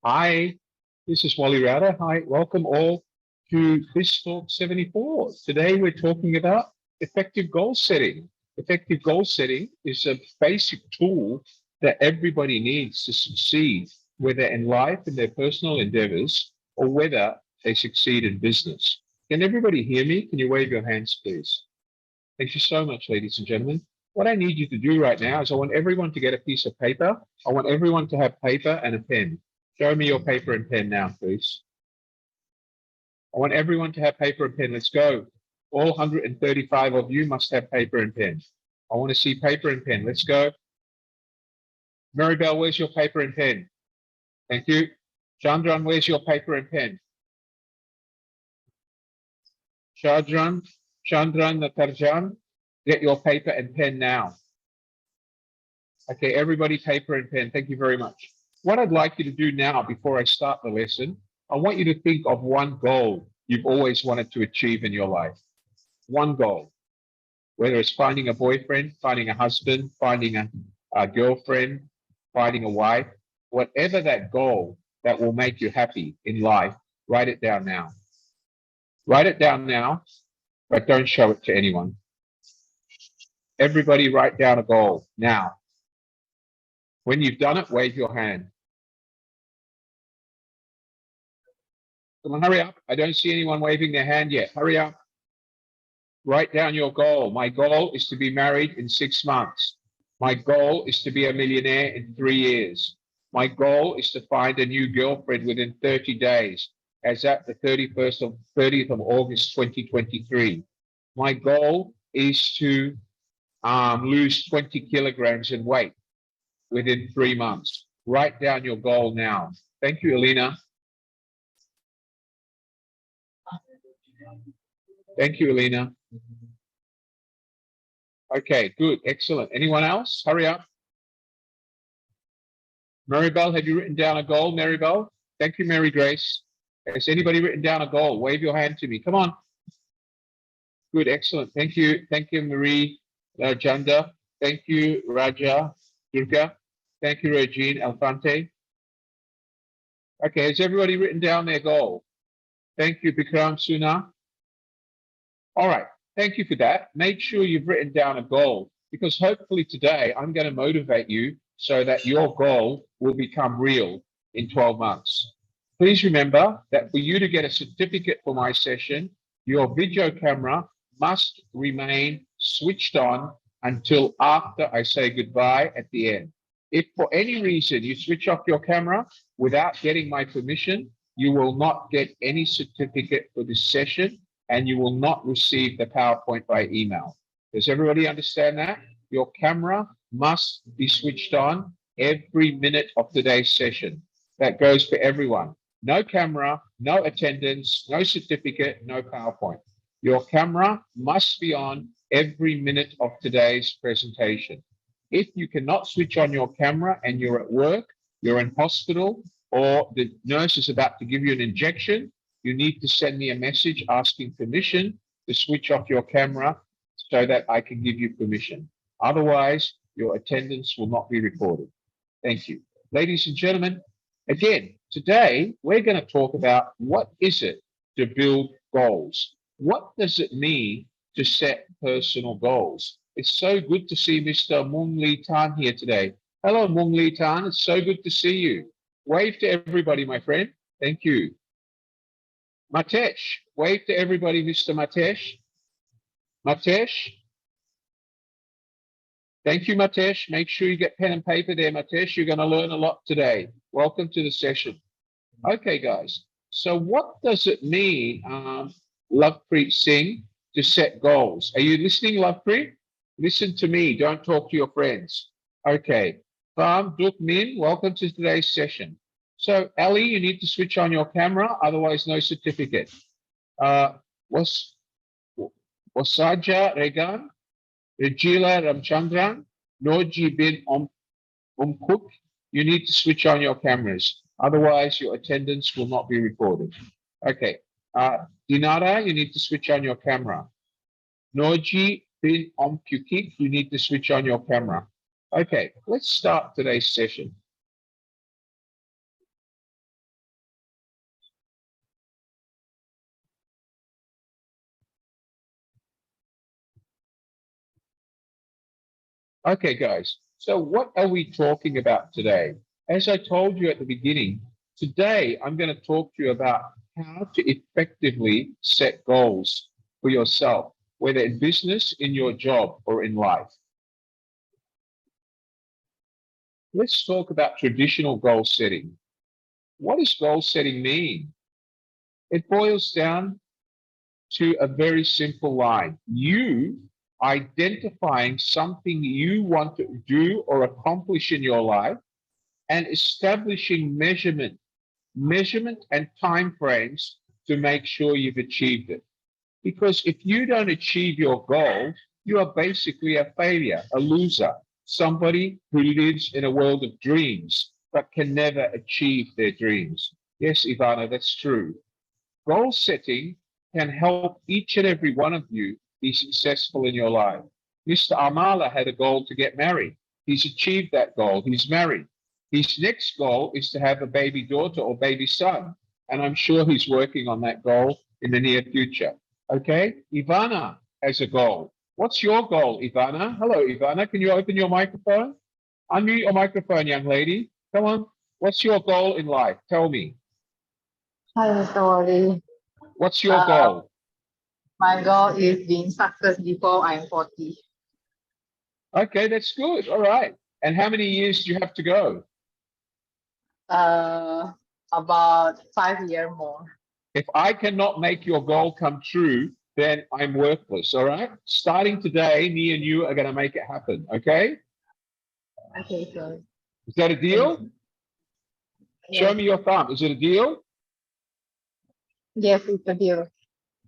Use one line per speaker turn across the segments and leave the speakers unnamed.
Hi, this is Wally Router. Hi, welcome all to BizTalk 74. Today we're talking about effective goal setting. Effective goal setting is a basic tool that everybody needs to succeed, whether in life, in their personal endeavors, or whether they succeed in business. Can everybody hear me? Can you wave your hands, please? Thank you so much, ladies and gentlemen. What I need you to do right now is I want everyone to get a piece of paper. I want everyone to have paper and a pen. Show me your paper and pen now, please. I want everyone to have paper and pen. Let's go. All 135 of you must have paper and pen. I want to see paper and pen. Let's go. Maribel, where's your paper and pen? Thank you. Chandran, where's your paper and pen? Chandran, Natarjan, get your paper and pen now. Okay, everybody, paper and pen. Thank you very much. What I'd like you to do now, before I start the lesson, I want you to think of one goal you've always wanted to achieve in your life. One goal, whether it's finding a boyfriend, finding a husband, finding a girlfriend, finding a wife, whatever that goal that will make you happy in life, write it down now. Write it down now, but don't show it to anyone. Everybody write down a goal now. When you've done it, wave your hand. Come on, hurry up. I don't see anyone waving their hand yet. Hurry up. Write down your goal. My goal is to be married in 6 months. My goal is to be a millionaire in 3 years. My goal is to find a new girlfriend within 30 days, as at the 30th of August, 2023. My goal is to lose 20 kilograms in weight within 3 months. Write down your goal now. Thank you, Alina. Thank you, Alina. Okay, good, excellent. Anyone else? Hurry up. Maribel, have you written down a goal, Maribel? Thank you, Mary Grace. Has anybody written down a goal? Wave your hand to me. Come on. Good, excellent. Thank you. Thank you, Marie Janda. Thank you, Raja Durga. Thank you, Regine Alfante. Okay, has everybody written down their goal? Thank you, Bikram Suna. All right, thank you for that. Make sure you've written down a goal, because hopefully today I'm going to motivate you so that your goal will become real in 12 months. Please remember that for you to get a certificate for my session, your video camera must remain switched on until after I say goodbye at the end. If for any reason you switch off your camera without getting my permission, you will not get any certificate for this session, and you will not receive the PowerPoint by email. Does everybody understand that? Your camera must be switched on every minute of today's session. That goes for everyone. No camera, no attendance, no certificate, no PowerPoint. Your camera must be on every minute of today's presentation. If you cannot switch on your camera and you're at work, you're in hospital, or the nurse is about to give you an injection, you need to send me a message asking permission to switch off your camera so that I can give you permission. Otherwise, your attendance will not be recorded. Thank you. Ladies and gentlemen, again, today we're going to talk about what is it to build goals. What does it mean to set personal goals? It's so good to see Mr. Mung Lee Tan here today. Hello, Mung Lee Tan. It's so good to see you. Wave to everybody, my friend. Thank you. Matesh, wave to everybody, Mr. Matesh. Matesh. Thank you, Matesh. Make sure you get pen and paper there, Matesh. You're going to learn a lot today. Welcome to the session. Okay, guys. So what does it mean, Lovepreet Singh, to set goals? Are you listening, Lovepreet? Listen to me. Don't talk to your friends. Okay. Farm Duk Min, welcome to today's session. So, Ali, you need to switch on your camera, otherwise no certificate. Wasaja Regan, Regila Ramchandran, Noji bin Umkuk, you need to switch on your cameras. Otherwise, your attendance will not be recorded. Okay. Dinara, you need to switch on your camera. Noji bin Omkukik, you need to switch on your camera. Okay, let's start today's session. Okay, guys. So what are we talking about today? As I told you at the beginning, today I'm going to talk to you about how to effectively set goals for yourself, whether in business, in your job, or in life. Let's talk about traditional goal setting. What does goal setting mean? It boils down to a very simple line. You identifying something you want to do or accomplish in your life and establishing measurement and time frames to make sure you've achieved it. Because if you don't achieve your goal, you are basically a failure, a loser, somebody who lives in a world of dreams but can never achieve their dreams. Yes, Ivana, that's true. Goal setting can help each and every one of you be successful in your life. Mr. Amala had a goal to get married. He's achieved that goal. He's married. His next goal is to have a baby daughter or baby son. And I'm sure he's working on that goal in the near future. Okay? Ivana has a goal. What's your goal, Ivana? Hello, Ivana. Can you open your microphone? Unmute your microphone, young lady. Come on. What's your goal in life? Tell me.
Hi, Mr. Wally.
What's your goal?
My goal is being success before I'm 40.
Okay, that's good. All right. And how many years do you have to go?
About 5 years more.
If I cannot make your goal come true, then I'm worthless. All right. Starting today, me and you are going to make it happen. Okay.
Okay, sir.
Is that a deal? Show
Yes.
me your thumb. Is it a deal?
Yes, it's a deal.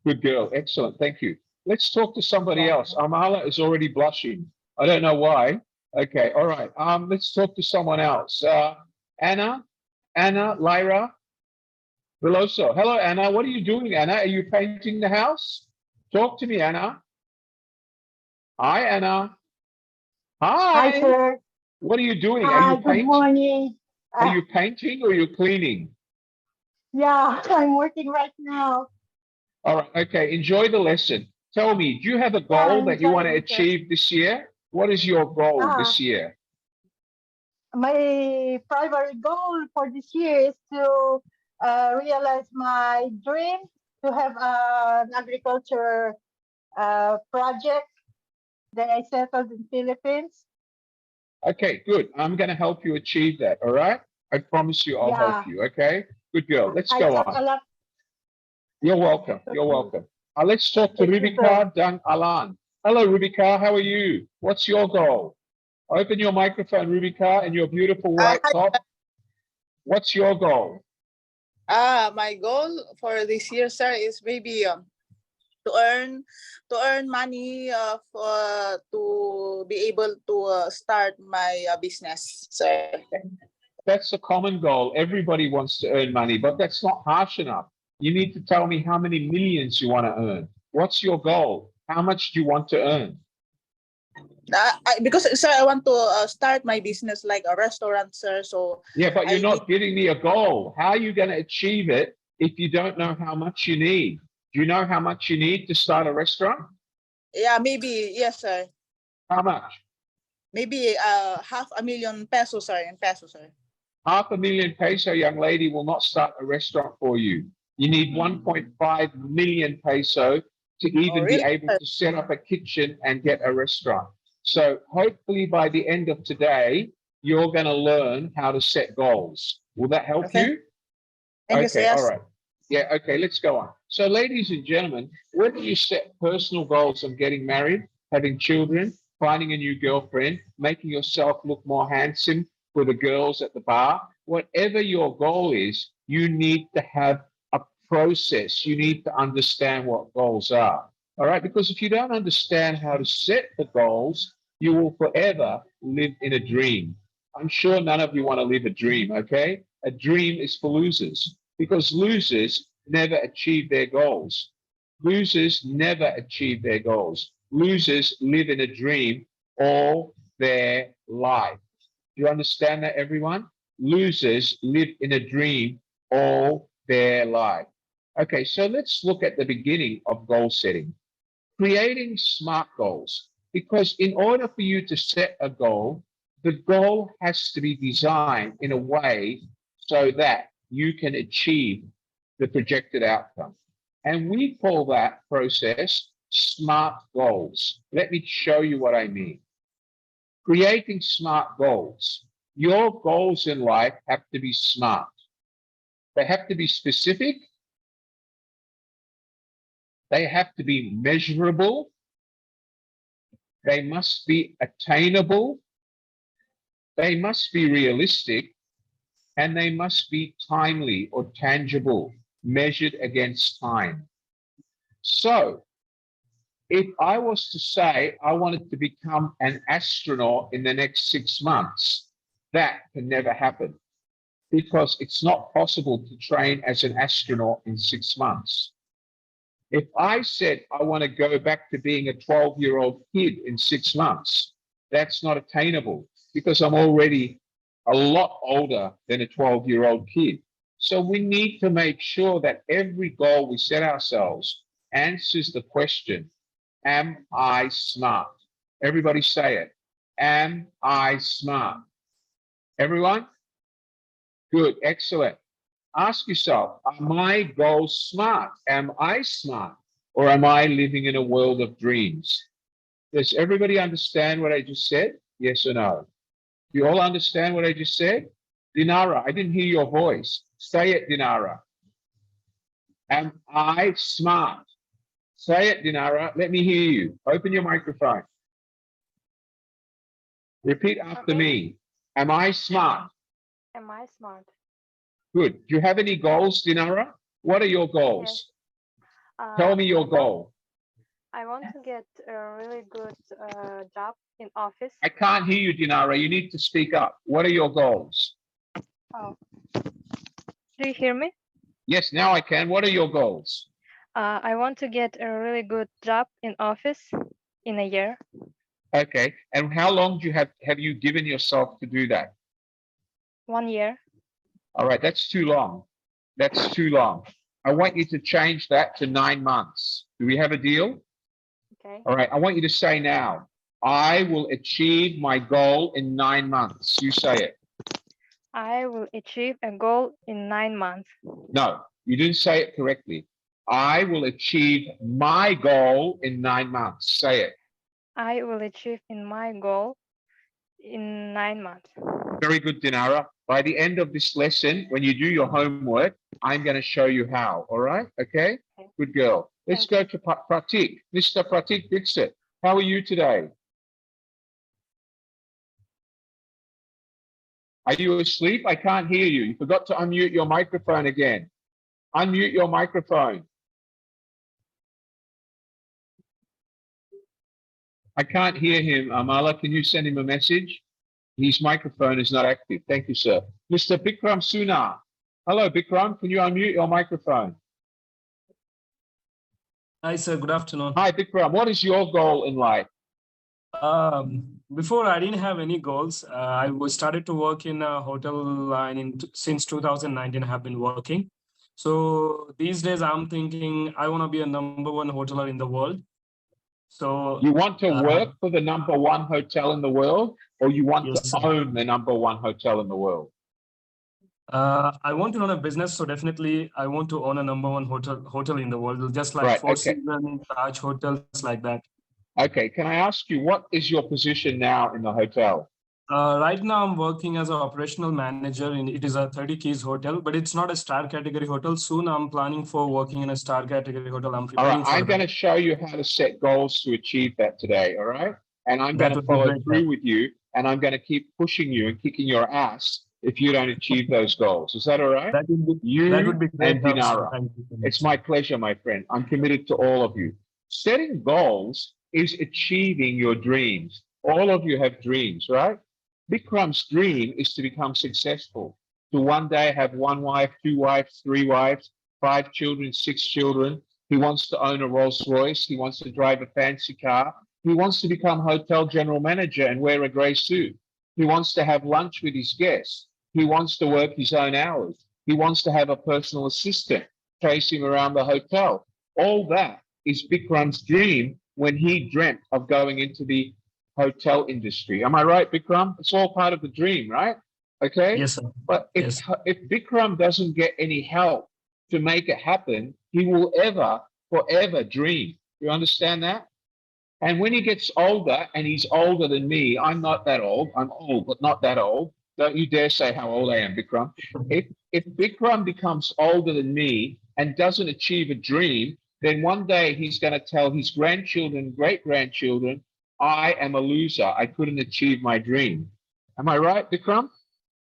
Good girl. Excellent. Thank you. Let's talk to somebody else. Amala is already blushing. I don't know why. Okay. All right. Let's talk to someone else. Anna, Lyra Veloso. Hello, Anna. What are you doing, Anna? Are you painting the house? Talk to me, Anna. Hi, Anna.
Hi,
Hi.
sir.
What are you doing? Are
Hi,
you
good
painting?
morning.
Are you painting or are you cleaning?
Yeah, I'm working right now.
All right. Okay. Enjoy the lesson. Tell me, do you have a
Yeah,
goal
I'm
that you want to
enjoying it, sir.
achieve this year? What is your goal this year?
My primary goal for this year is to realize my dream to have an agriculture project that I settled in Philippines.
Okay, good. I'm going to help you achieve that. All right. I promise you I'll help
Yeah,
you. Okay. Good girl. Let's
I
go
talk
on.
a lot.
You're welcome. You're welcome. Let's talk to
Thank you, sir.
Rubika Dang Alan. Hello, Rubika. How are you? What's your goal? Open your microphone, Rubika, and your beautiful white
Hi.
top. What's your goal?
My goal for this year, sir, is maybe to earn money to be able to start my business, sir.
That's a common goal. Everybody wants to earn money, but that's not harsh enough. You need to tell me how many millions you want to earn. What's your goal? How much do you want to earn?
Because, sir, I want to start my business like a restaurant, sir. So
yeah, but you're
I
not giving me a goal. How are you going to achieve it if you don't know how much you need? Do you know how much you need to start a restaurant?
Yeah, maybe yes, sir.
How much?
Maybe $500,000 sir, in pesos, sir.
$500,000 peso, young lady, will not start a restaurant for you. You need 1.5 million peso to even be
Really,
able
sir?
to set up a kitchen and get a restaurant. So hopefully by the end of today, you're going to learn how to set goals. Will that help you?
Thank you,
Okay,
sir.
all right. Yeah, okay, let's go on. So, ladies and gentlemen, whether you set personal goals of getting married, having children, finding a new girlfriend, making yourself look more handsome for the girls at the bar, whatever your goal is, you need to have a process. You need to understand what goals are. All right, because if you don't understand how to set the goals, you will forever live in a dream. I'm sure none of you want to live a dream, okay? A dream is for losers because losers never achieve their goals. Losers never achieve their goals. Losers live in a dream all their life. Do you understand that, everyone? Losers live in a dream all their life. Okay, so let's look at the beginning of goal setting. Creating SMART goals. Because in order for you to set a goal, the goal has to be designed in a way so that you can achieve the projected outcome. And we call that process SMART goals. Let me show you what I mean. Creating SMART goals. Your goals in life have to be SMART. They have to be specific. They have to be measurable. They must be attainable. They must be realistic. And they must be timely or tangible, measured against time. So, if I was to say I wanted to become an astronaut in the next 6 months, that can never happen because it's not possible to train as an astronaut in 6 months. If I said I want to go back to being a 12-year-old kid in 6 months, that's not attainable because I'm already a lot older than a 12-year-old kid. So we need to make sure that every goal we set ourselves answers the question, am I smart? Everybody say it. Am I smart? Everyone? Good, excellent. Ask yourself, are my goals smart? Am I smart? Or am I living in a world of dreams? Does everybody understand what I just said? Yes or no? Do you all understand what I just said? Dinara, I didn't hear your voice. Say it, Dinara. Am I smart? Say it, Dinara. Let me hear you. Open your microphone. Repeat after me. Am I smart?
Am I smart?
Good. Do you have any goals, Dinara? What are your goals? Tell me your goal.
I want to get a really good job in office.
I can't hear you, Dinara. You need to speak up. What are your goals?
Oh. Do you hear me?
Yes, now I can. What are your goals?
I want to get a really good job in office in a year.
Okay. And how long do you have you given yourself to do that?
1 year.
All right, that's too long. That's too long. I want you to change that to 9 months. Do we have a deal?
Okay.
All right, I want you to say now, I will achieve my goal in 9 months. You say it.
I will achieve a goal in 9 months.
No, you didn't say it correctly. I will achieve my goal in 9 months. Say it.
I will achieve in my goal in 9 months.
Very good, Dinara. By the end of this lesson, when you do your homework, I'm going to show you how. All right? Okay? Good girl. Let's go to Pratik. Mr. Pratik Dixit, how are you today? Are you asleep? I can't hear you. You forgot to unmute your microphone again. Unmute your microphone. I can't hear him. Amala, can you send him a message? His microphone is not active. Thank you, sir. Mr. Bikram Suna. Hello, Bikram. Can you unmute your microphone?
Hi, sir. Good afternoon.
Hi, Bikram. What is your goal in life?
Before I didn't have any goals. I started to work in a hotel line since 2019. I have been working. So these days I'm thinking I want to be a #1 hoteler in the world. So
you want to work for the #1 hotel in the world, or you want
yes,
to
sir.
own the #1 hotel in the world?
I want to run a business, so definitely I want to own a #1 hotel in the world, just like
Right,
Four
okay.
Seasons, Taj hotels, like that.
Okay, can I ask you, what is your position now in the hotel?
Right now, I'm working as an operational manager. It is a 30 keys hotel, but it's not a star category hotel. Soon, I'm planning for working in a star category hotel. I'm
All
preparing
right,
for
I'm going to
that.
show you how to set goals to achieve that today, all right? And I'm going
That
to
would be
follow
great,
through
sir.
with you, and I'm going to keep pushing you and kicking your ass if you don't achieve those goals. Is that all right?
That would be
You
great,
and
help, sir.
Dinara.
Thank you so much.
It's my pleasure, my friend. I'm committed to all of you. Setting goals is achieving your dreams. All of you have dreams, right? Bikram's dream is to become successful, to one day have 1 wife, 2 wives, 3 wives, 5 children, 6 children. He wants to own a Rolls Royce. He wants to drive a fancy car. He wants to become hotel general manager and wear a gray suit. He wants to have lunch with his guests. He wants to work his own hours. He wants to have a personal assistant chase him around the hotel. All that is Bikram's dream, when he dreamt of going into the hotel industry. Am I right, Bikram? It's all part of the dream, right? Okay.
Yes, sir.
But
Yes.
if Bikram doesn't get any help to make it happen, he will forever dream. You understand that? And when he gets older, and he's older than me, I'm not that old. I'm old, but not that old. Don't you dare say how old I am, Bikram. If Bikram becomes older than me and doesn't achieve a dream, then one day he's going to tell his grandchildren, great-grandchildren, I am a loser. I couldn't achieve my dream. Am I right, Bikram?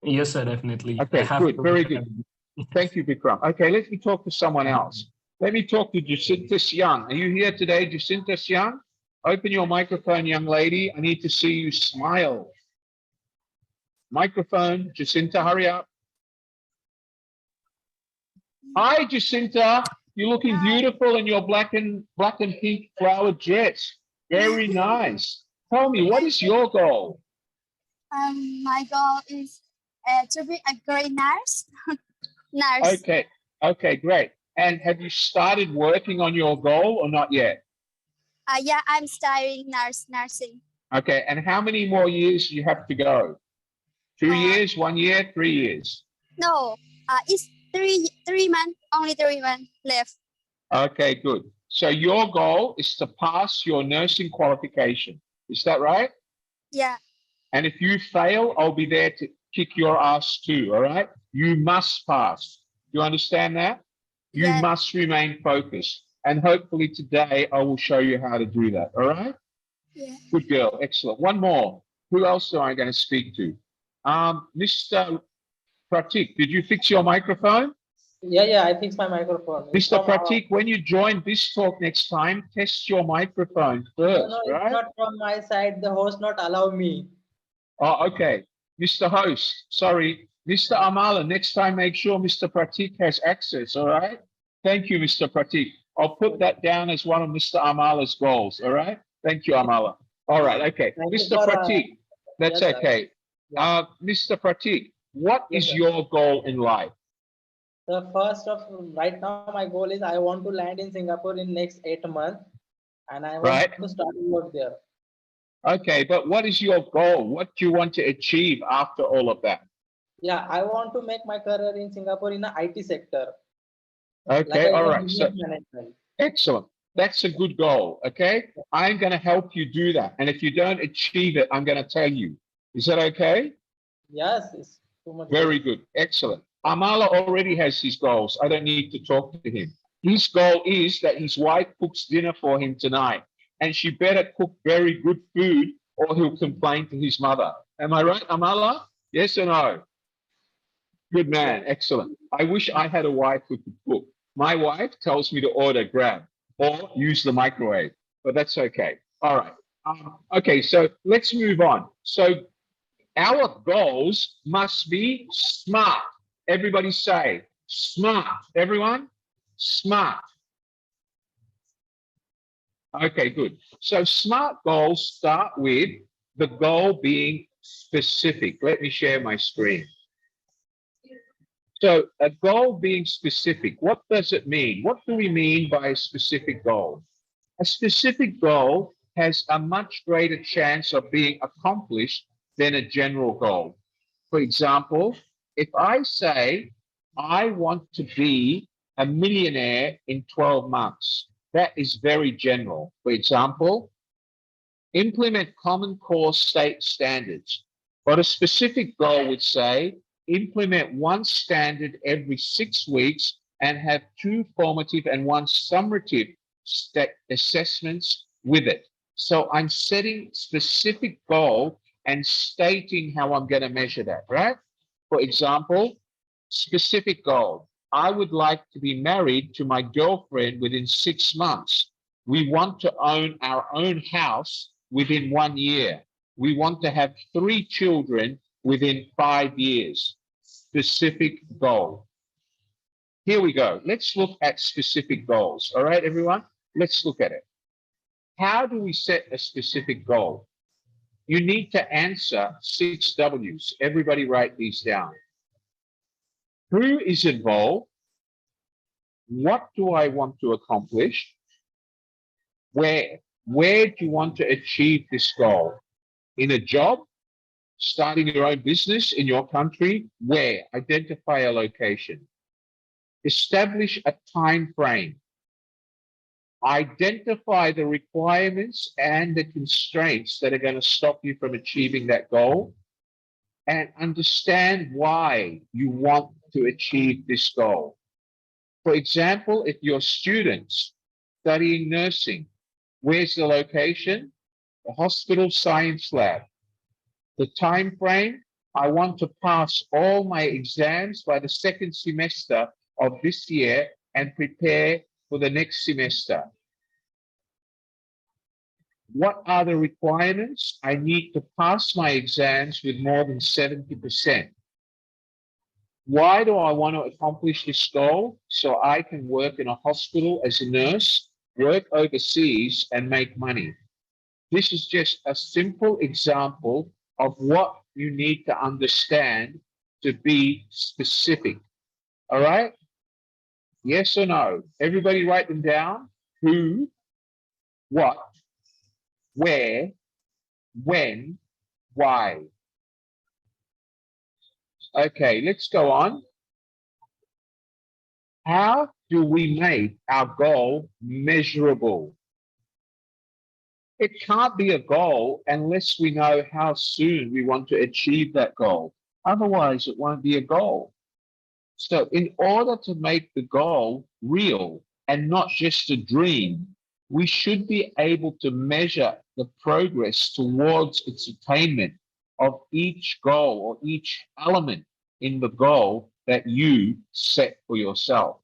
Yes, sir, definitely. I
Okay,
have
good,
to-
very good. Thank you, Bikram. Okay, let me talk to someone else. Let me talk to Jacinta Siang. Are you here today, Jacinta Siang? Open your microphone, young lady. I need to see you smile. Microphone, Jacinta, hurry up. Hi, Jacinta. You're looking beautiful in your black and pink flowered dress. Very nice. Tell me, what is your goal?
My goal is to be a great nurse. Nurse.
Okay, great. And have you started working on your goal or not yet?
Yeah, I'm studying nursing.
Okay, and how many more years do you have to go? 2 years, 1 year, 3 years?
No, it's 3 months, only 3 months left.
Okay, good. So your goal is to pass your nursing qualification. Is that right?
Yeah,
And if you fail, I'll be there to kick your ass too, all right? You must pass. You understand that? You
Yeah.
must remain focused. And hopefully today I will show you how to do that, all right?
yeah.
Good girl, excellent. One more. Who else am I going to speak to? Mr. Pratik, did you fix your microphone?
Yeah, I fixed my microphone.
Mr. Pratik, when you join BizTalk next time, test your microphone first,
No,
right?
it's not from my side. The host not allow me.
Oh, okay. Mr. Host, sorry. Mr. Amala, next time make sure Mr. Pratik has access, all right? Thank you, Mr. Pratik. I'll put that down as one of Mr. Amala's goals, all right? Thank you, Amala. All right, okay.
Thank you
Mr.
for,
Pratik, that's
yes, sir.
okay.
Yeah.
Mr. Pratik, what
Yes,
is
sir.
your goal in life?
The first of right now, my goal is I want to land in Singapore in next 8 months, and I want
Right.
to start work there.
Okay, but what is your goal? What do you want to achieve after all of that?
Yeah, I want to make my career in Singapore in the IT sector.
Okay,
in
all
a
right. So
business management.
excellent. That's a good goal. Okay. I'm going to help you do that. And if you don't achieve it, I'm going to tell you. Is that okay?
Yes, it's too much.
Very good. Excellent. Amala already has his goals. I don't need to talk to him. His goal is that his wife cooks dinner for him tonight. And she better cook very good food or he'll complain to his mother. Am I right, Amala? Yes or no? Good man. Excellent. I wish I had a wife who could cook. My wife tells me to order Grab or use the microwave, but that's okay. All right. Okay, so let's move on. So our goals must be smart. Everybody say smart. Everyone? Smart. Okay, good. So smart goals start with the goal being specific. Let me share my screen. So a goal being specific, what does it mean? What do we mean by a specific goal? A specific goal has a much greater chance of being accomplished than a general goal. For example, if I say, I want to be a millionaire in 12 months, that is very general. For example, implement common core state standards. But a specific goal would say, implement one standard every 6 weeks and have 2 formative and 1 summative assessments with it. So I'm setting specific goal and stating how I'm going to measure that, right? For example, specific goal. I would like to be married to my girlfriend within 6 months. We want to own our own house within 1 year. We want to have 3 children within 5 years. Specific goal. Here we go. Let's look at specific goals. All right, everyone? Let's look at it. How do we set a specific goal? You need to answer 6 W's. Everybody write these down. Who is involved? What do I want to accomplish? Where? Where do you want to achieve this goal? In a job? Starting your own business in your country? Where? Identify a location. Establish a time frame. Identify the requirements and the constraints that are going to stop you from achieving that goal, and understand why you want to achieve this goal. For example, if you're students studying nursing, where's the location? The hospital science lab. The time frame, I want to pass all my exams by the second semester of this year and prepare for the next semester. What are the requirements? I need to pass my exams with more than 70%. Why do I want to accomplish this goal? So I can work in a hospital as a nurse, work overseas, and make money. This is just a simple example of what you need to understand to be specific. All right? Yes or no? Everybody write them down. Who, what, where, when, why. Okay, let's go on. How do we make our goal measurable? It can't be a goal unless we know how soon we want to achieve that goal. Otherwise, it won't be a goal. So in order to make the goal real and not just a dream, we should be able to measure the progress towards its attainment of each goal or each element in the goal that you set for yourself.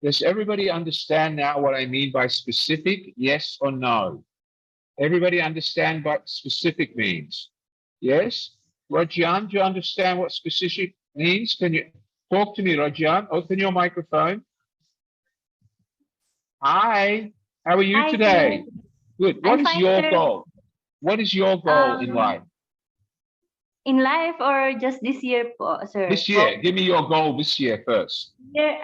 Does everybody understand now what I mean by specific? Yes or no? Everybody understand what specific means? Yes? Rajan, do you understand what specific means? Can you talk to me, Rajan? Open your microphone. Hi, how are you
Hi,
today?
sir.
Good. What
I'm
is
fine,
your
sir.
goal? What is your goal in life?
In life or just this year po, sir?
This year, give me your goal this year first.
Here,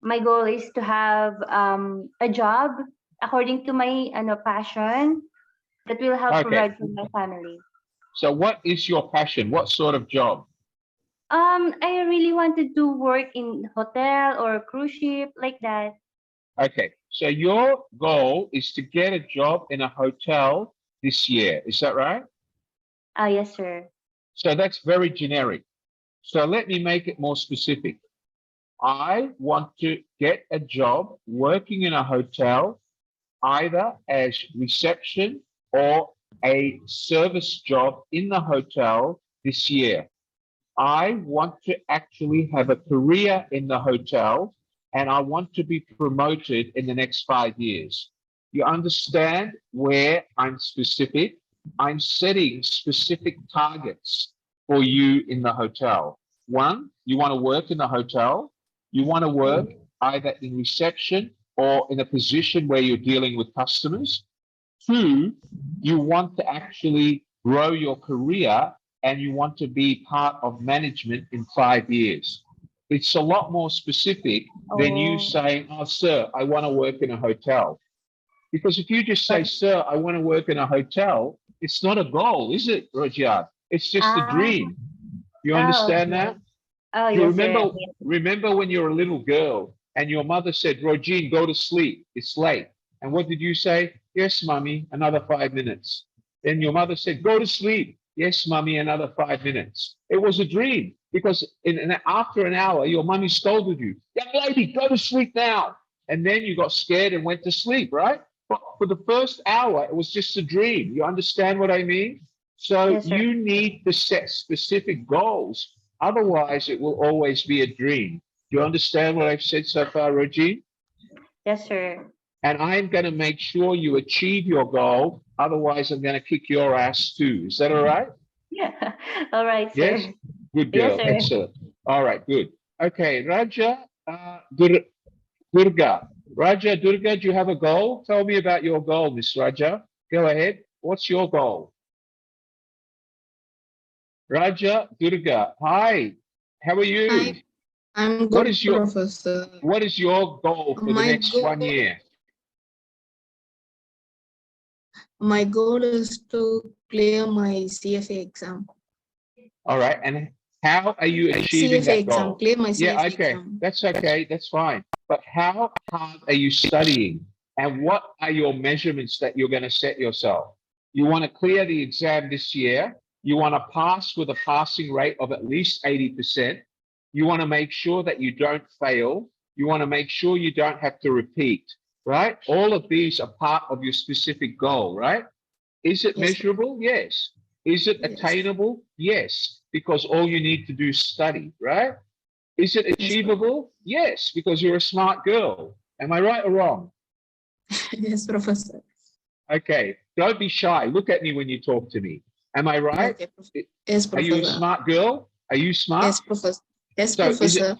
my goal is to have a job according to my passion that will help
Okay.
provide for my family.
So what is your passion? What sort of job?
I really wanted to work in hotel or cruise ship like that.
Okay, so your goal is to get a job in a hotel this year. Is that right?
Yes, sir.
So that's very generic. So let me make it more specific. I want to get a job working in a hotel, either as reception or a service job in the hotel this year. I want to actually have a career in the hotel, and I want to be promoted in the next 5 years. You understand where I'm specific? I'm setting specific targets for you in the hotel. One, you want to work in the hotel. You want to work either in reception or in a position where you're dealing with customers. Two, you want to actually grow your career and you want to be part of management in 5 years. It's a lot more specific than you saying, oh, sir, I want to work in a hotel. Because if you just say, sir, I want to work in a hotel, it's not a goal, is it, Rajat? It's just a dream. You understand that?
Oh,
You
yes, sir.
remember when you were a little girl and your mother said, Rojine, go to sleep. It's late. And what did you say? Yes, mommy, another 5 minutes. Then your mother said, go to sleep. Yes, mommy, another 5 minutes. It was a dream because after an hour, your mommy scolded you. Young lady, go to sleep now. And then you got scared and went to sleep, right? But for the first hour, it was just a dream. You understand what I mean? So
Yes, sir.
you need to set specific goals. Otherwise, it will always be a dream. Do you understand what I've said so far, Reggie?
Yes, sir.
And I'm going to make sure you achieve your goal. Otherwise, I'm going to kick your ass too. Is that all right?
Yeah. All right, sir.
Yes? Good
Yes,
girl.
sir.
Excellent. All right, good. Okay, Raja Durga. Raja Durga, do you have a goal? Tell me about your goal, Miss Raja. Go ahead. What's your goal? Raja Durga. Hi. How are you?
Hi.
I'm
What
good,
is your
Professor.
What is your goal for the
My
next 1 year?
My goal is to clear my CFA exam.
All right, and how are you achieving
CFA
that
exam,
goal?
clear my
Yeah,
CFA
okay,
exam.
that's okay, that's fine. But how hard are you studying? And what are your measurements that you're going to set yourself? You want to clear the exam this year. You want to pass with a passing rate of at least 80%. You want to make sure that you don't fail. You want to make sure you don't have to repeat, right? All of these are part of your specific goal, right? Is it
Yes.
measurable? Yes. Is it
Yes.
attainable? Yes, because all you need to do is study, right? Is it achievable? Yes, because you're a smart girl. Am I right or wrong?
Yes, Professor.
Okay, don't be shy. Look at me when you talk to me. Am I right?
Okay. Yes,
Are you a
Professor.
smart girl? Are you smart?
Yes, Professor. Yes,
So
Professor.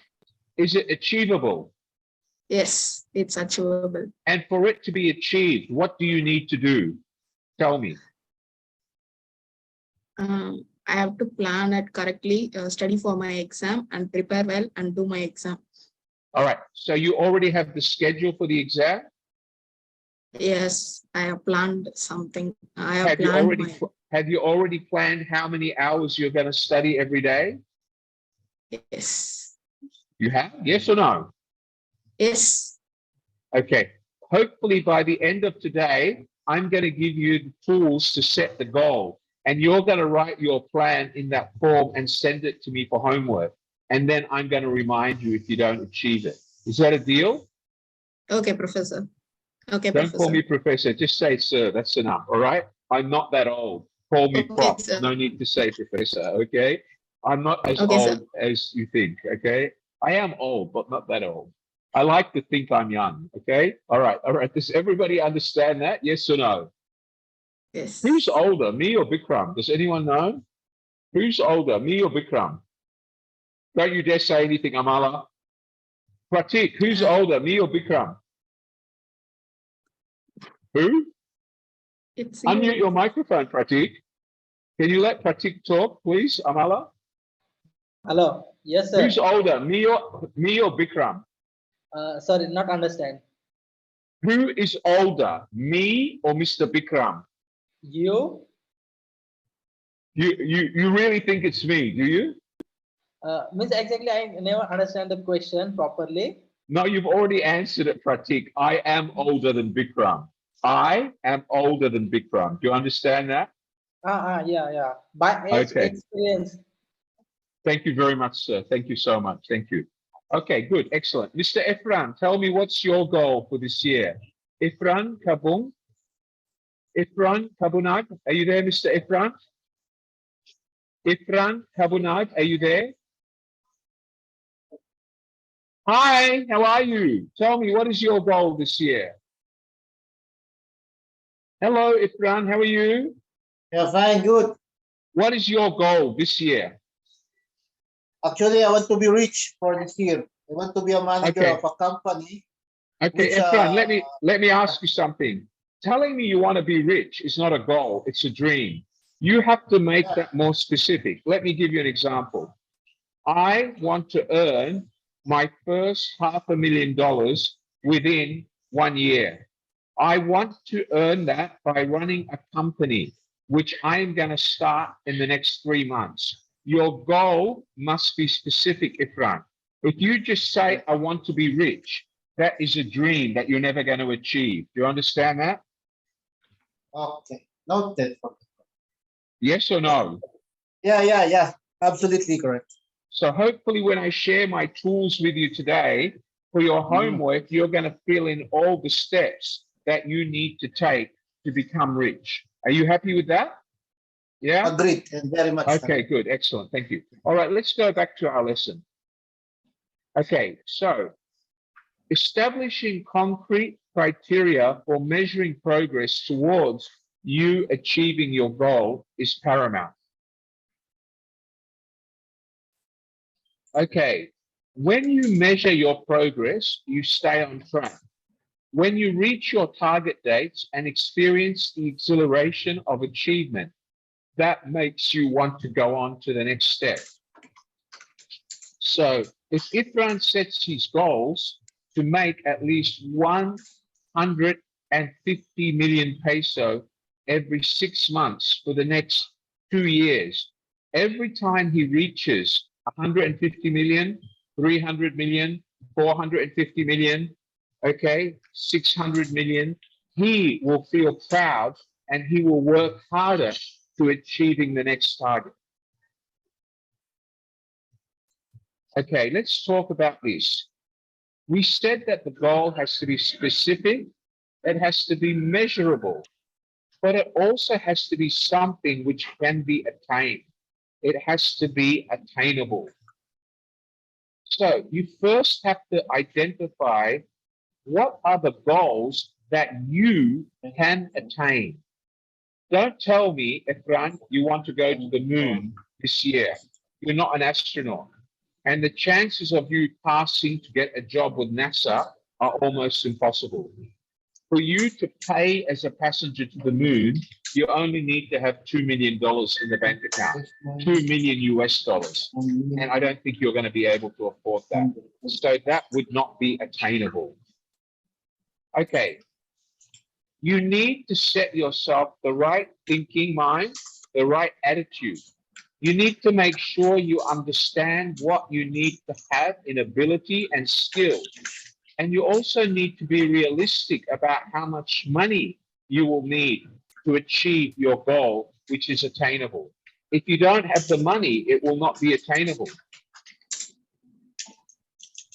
is it achievable?
Yes, it's achievable.
And for it to be achieved, what do you need to do? Tell me.
I have to plan it correctly, study for my exam and prepare well and do my exam.
All right, so you already have the schedule for the exam?
Yes, I have planned something. I have
Have you
planned
already
my,
have you already planned how many hours you're going to study every day?
yes.
You have? Yes or no?
Yes.
Okay. Hopefully by the end of today, I'm going to give you the tools to set the goal. And you're going to write your plan in that form and send it to me for homework. And then I'm going to remind you if you don't achieve it. Is that a deal?
Okay, Professor. Okay,
Don't
Professor.
call me professor. Just say sir. That's enough. All right. I'm not that old. Call me
Okay,
prof.
sir.
No need to say professor. Okay. I'm not as
Okay,
old
sir.
as you think. Okay. I am old, but not that old. I like to think I'm young. Okay. All right. All right. Does everybody understand that? Yes or no?
Yes.
Who's older, me or Bikram? Does anyone know? Who's older, me or Bikram? Don't you dare say anything, Amala. Pratik, who's older, me or Bikram? Who?
It's
Unmute
you.
your microphone, Pratik. Can you let Pratik talk, please, Amala?
Hello. Yes, sir.
Who's older, me or Bikram?
Sorry, not understand.
Who is older, me or Mr. Bikram?
You?
You really think it's me, do you?
Means exactly I never understand the question properly.
No, you've already answered it, Pratik. I am older than Bikram. I am older than Bikram. Do you understand that?
Yeah. By age,
Okay.
experience.
Thank you very much, sir. Thank you so much. Thank you. Okay, good. Excellent. Mr. Efran, tell me what's your goal for this year? Efran Kabung? Efran Kabunag? Are you there, Mr. Efran? Efran Kabunag, are you there? Hi, how are you? Tell me, what is your goal this year? Hello, Efran, how are you?
Yeah, fine, good.
What is your goal this year?
Actually, I want to be rich for this year. I want to be a manager
Okay.
of a company.
Okay,
Which,
Efran, let me ask you something. Telling me you want to be rich is not a goal, it's a dream. You have to make that more specific. Let me give you an example. I want to earn my first $500,000 within 1 year. I want to earn that by running a company, which I'm going to start in the next 3 months. Your goal must be specific, Efran. If you just say, I want to be rich, that is a dream that you're never going to achieve. Do you understand that?
Okay, noted.
Yes or no?
Yeah. Absolutely correct.
So hopefully when I share my tools with you today, for your homework, you're going to fill in all the steps that you need to take to become rich. Are you happy with that? Yeah?
Agreed, and very much.
Okay, good. Excellent. Thank you. All right, let's go back to our lesson. Okay, so establishing concrete criteria for measuring progress towards you achieving your goal is paramount. Okay, when you measure your progress, you stay on track. When you reach your target dates and experience the exhilaration of achievement, that makes you want to go on to the next step. So If Ifran sets his goals to make at least 150 million peso every 6 months for the next 2 years, every time he reaches 150 million, 300 million, 450 million, okay, 600 million, he will feel proud and he will work harder to achieving the next target. Okay, let's talk about this. We said that the goal has to be specific, it has to be measurable, but it also has to be something which can be attained. It has to be attainable. So you first have to identify what are the goals that you can attain. Don't tell me, Efran, you want to go to the moon this year. You're not an astronaut. And the chances of you passing to get a job with NASA are almost impossible. For you to pay as a passenger to the moon, you only need to have $2 million in the bank account, 2 million US dollars. And I don't think you're going to be able to afford that. So that would not be attainable. Okay. You need to set yourself the right thinking mind, the right attitude. You need to make sure you understand what you need to have in ability and skill. And you also need to be realistic about how much money you will need to achieve your goal, which is attainable. If you don't have the money, it will not be attainable.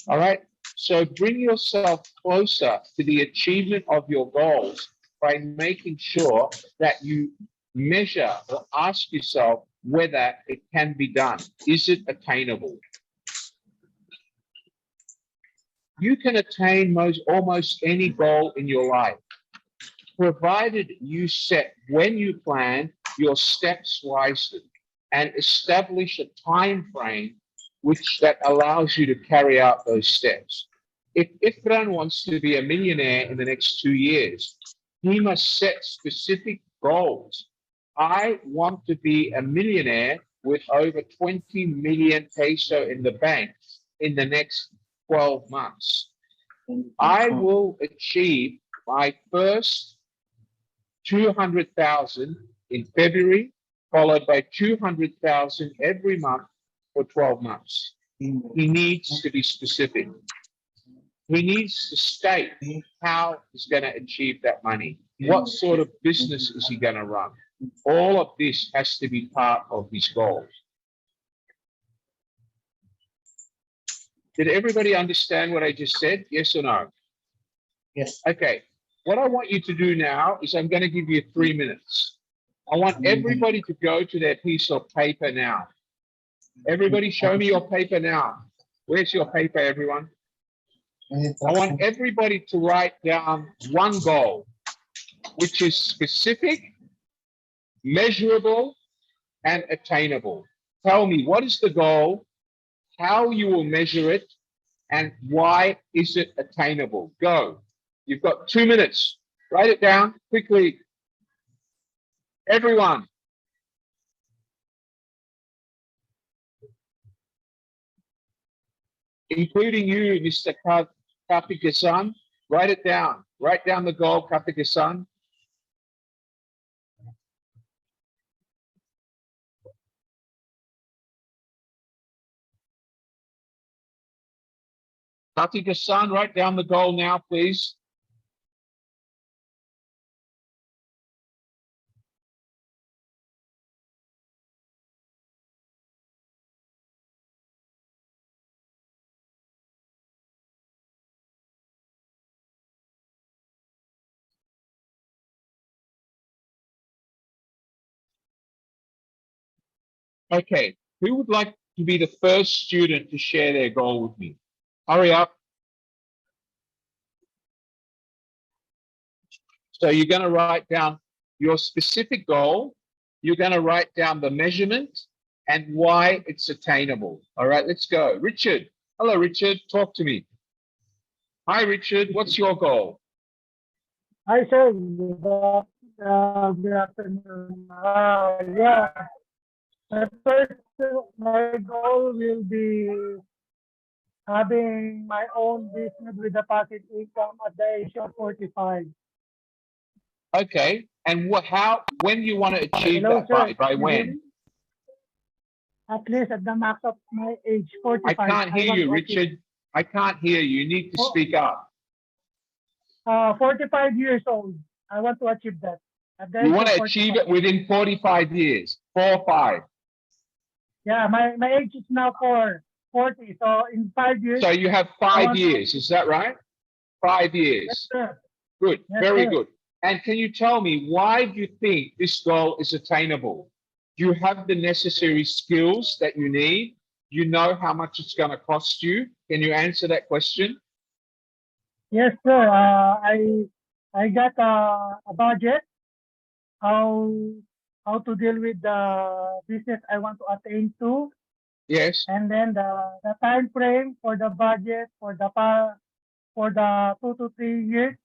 All right. So bring yourself closer to the achievement of your goals by making sure that you measure or ask yourself whether it can be done. Is it attainable? You can attain almost any goal in your life, provided you set, when you plan, your steps wisely and establish a time frame that allows you to carry out those steps. If Ifran wants to be a millionaire in the next 2 years, he must set specific goals. I want to be a millionaire with over 20 million peso in the bank in the next 12 months. I will achieve my first 200,000 in February, followed by 200,000 every month for 12 months. He needs to be specific. He needs to state how he's going to achieve that money. What sort of business is he going to run? All of this has to be part of his goals. Did everybody understand what I just said? Yes or no?
Yes.
Okay. What I want you to do now is I'm going to give you 3 minutes. I want everybody to go to their piece of paper now. Everybody show me your paper now. Where's your paper, everyone? I want everybody to write down one goal, which is specific, measurable, and attainable. Tell me, what is the goal, how you will measure it, and why is it attainable? Go. You've got 2 minutes. Write it down quickly. Everyone. Including you, Mr. Kapikasan. Write it down. Write down the goal, Kapikasan. Kapikasan, write down the goal now, please. Okay, who would like to be the first student to share their goal with me? Hurry up. So you're going to write down your specific goal. You're going to write down the measurement and why it's attainable. All right, let's go. Richard. Hello, Richard. Talk to me. Hi, Richard. What's your goal?
Hi, sir. Good afternoon. Yeah. My goal will be having my own business with a passive income at the age of 45.
Okay. And when you want to achieve
Hello,
that
sir.
by
Can you hear
when?
me? At least at the max of my age,
I
45.
can't hear
want
you,
to achieve,
Richard. I can't hear you. You need to
Oh.
speak up.
45 years old. I want to achieve that. At the
You
age
want
of
to achieve
45.
it within 45 years. 4 or 5.
Yeah, my age is now 40. So in 5 years,
So you have
I
5
want-
years. Is that right? 5
yes,
years.
sir.
Good.
Yes,
Very
sir.
good. And can you tell me, why do you think this goal is attainable? Do you have the necessary skills that you need? You know how much it's going to cost you? Can you answer that question?
Yes, sir. I got a budget, how to deal with the business I want to attain to,
Yes.
and then the time frame for the budget for the 2 to 3 years.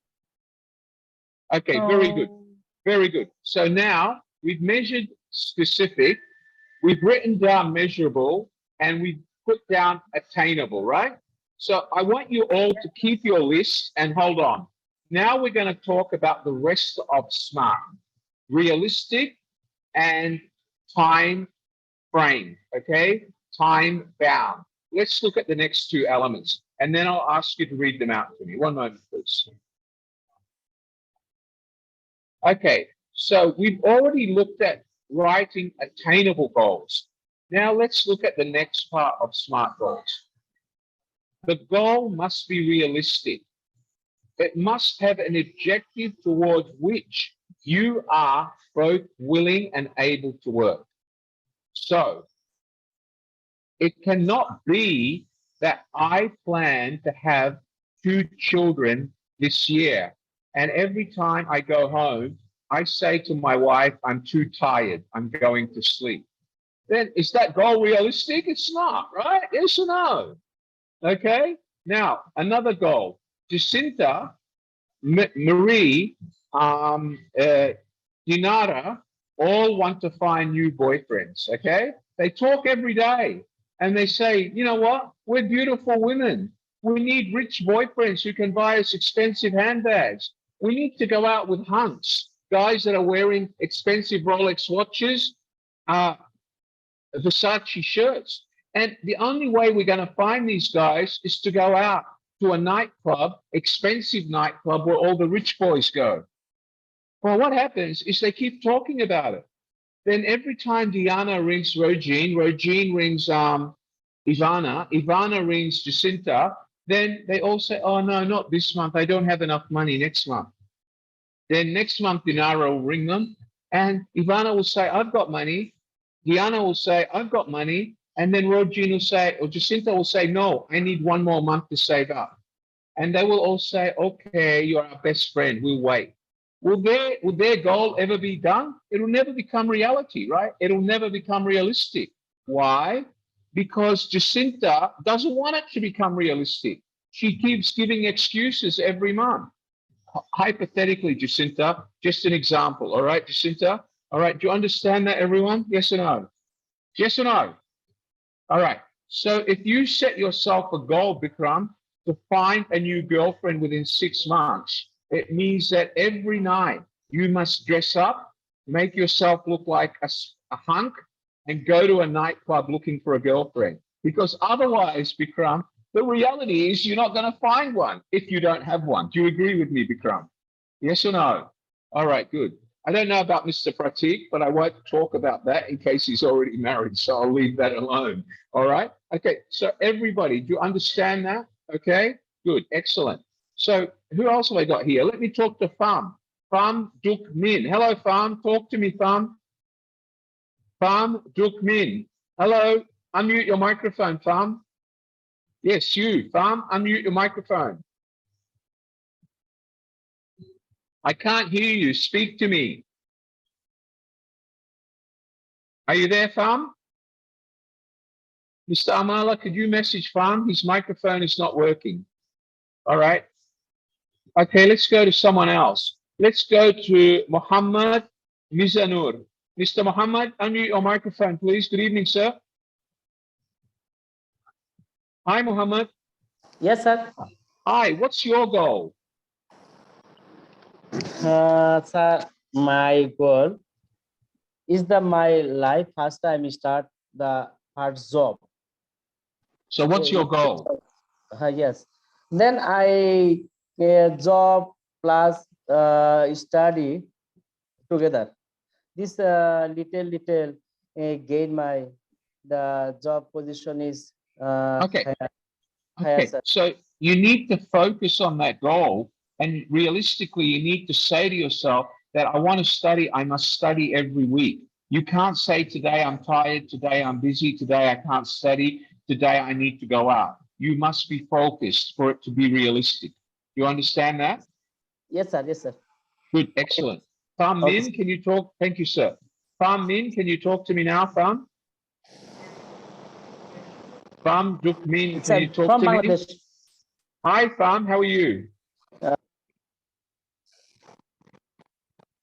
Okay, very good.
So,
Very good. So now we've measured specific, we've written down measurable, and we've put down attainable, right? So I want you all to keep your list and hold on. Now we're going to talk about the rest of SMART, realistic and time frame, okay? Time bound. Let's look at the next 2 elements, and then I'll ask you to read them out to me. One moment, please. Okay, so we've already looked at writing attainable goals. Now let's look at the next part of SMART goals. The goal must be realistic. It must have an objective towards which you are both willing and able to work. So it cannot be that I plan to have 2 children this year, and every time I go home, I say to my wife, I'm too tired, I'm going to sleep. Then is that goal realistic? It's not, right? Yes or no? Okay. Now, another goal. Jacinta, Marie, Dinara, all want to find new boyfriends, okay? They talk every day and they say, you know what? We're beautiful women. We need rich boyfriends who can buy us expensive handbags. We need to go out with hunks, guys that are wearing expensive Rolex watches, Versace shirts. And the only way we're going to find these guys is to go out to a nightclub, expensive nightclub where all the rich boys go. Well, what happens is they keep talking about it. Then every time Diana rings Rogine, Rogine rings Ivana, Ivana rings Jacinta, then they all say, oh, no, not this month. I don't have enough money next month. Then next month, Dinara will ring them, and Ivana will say, I've got money. Diana will say, I've got money. And then Rogine will say, or Jacinta will say, no, I need 1 more month to save up. And they will all say, okay, you're our best friend. We'll wait. Will their goal ever be done? It'll never become reality, right? It'll never become realistic. Why? Because Jacinta doesn't want it to become realistic. She keeps giving excuses every month. Hypothetically, Jacinta, just an example. All right, Jacinta? All right, do you understand that, everyone? Yes or no? Yes or no? All right. So if you set yourself a goal, Bikram, to find a new girlfriend within 6 months, it means that every night you must dress up, make yourself look like a hunk, and go to a nightclub looking for a girlfriend. Because otherwise, Bikram, the reality is you're not going to find one if you don't have one. Do you agree with me, Bikram? Yes or no? All right, good. I don't know about Mr. Pratik, but I won't talk about that in case he's already married, so I'll leave that alone. All right? Okay, so everybody, do you understand that? Okay, good, excellent. So who else have I got here? Let me talk to Pham. Pham Duk Min. Hello, Pham. Talk to me, Pham. Pham Duk Min. Hello. Unmute your microphone, Pham. Yes, you. Pham, unmute your microphone. I can't hear you. Speak to me. Are you there, Pham? Mr. Amala, could you message Pham? His microphone is not working. All right. Okay, let's go to someone else. Let's go to Muhammad Mizanur. Mr. Muhammad, unmute your microphone, please. Good evening, sir. Hi, Muhammad.
Yes, sir.
Hi, what's your goal?
Sir, my goal is my life first time start the first job.
So what's your goal?
Yes. Then I job plus study together. This little gain my the job position is
Okay.
higher,
Okay,
sir.
so you need to focus on that goal, and realistically, you need to say to yourself that I want to study, I must study every week. You can't say today I'm tired, today I'm busy, today I can't study, today I need to go out. You must be focused for it to be realistic. You understand that?
Yes, sir. Yes, sir.
Good, excellent. Pham
Okay.
Min, can you talk? Thank you, sir. Pham Min, can you talk to me now, Pham? Pham Duk Min, can you talk
From
to me?
Bangladesh.
Hi, Pham, how are you?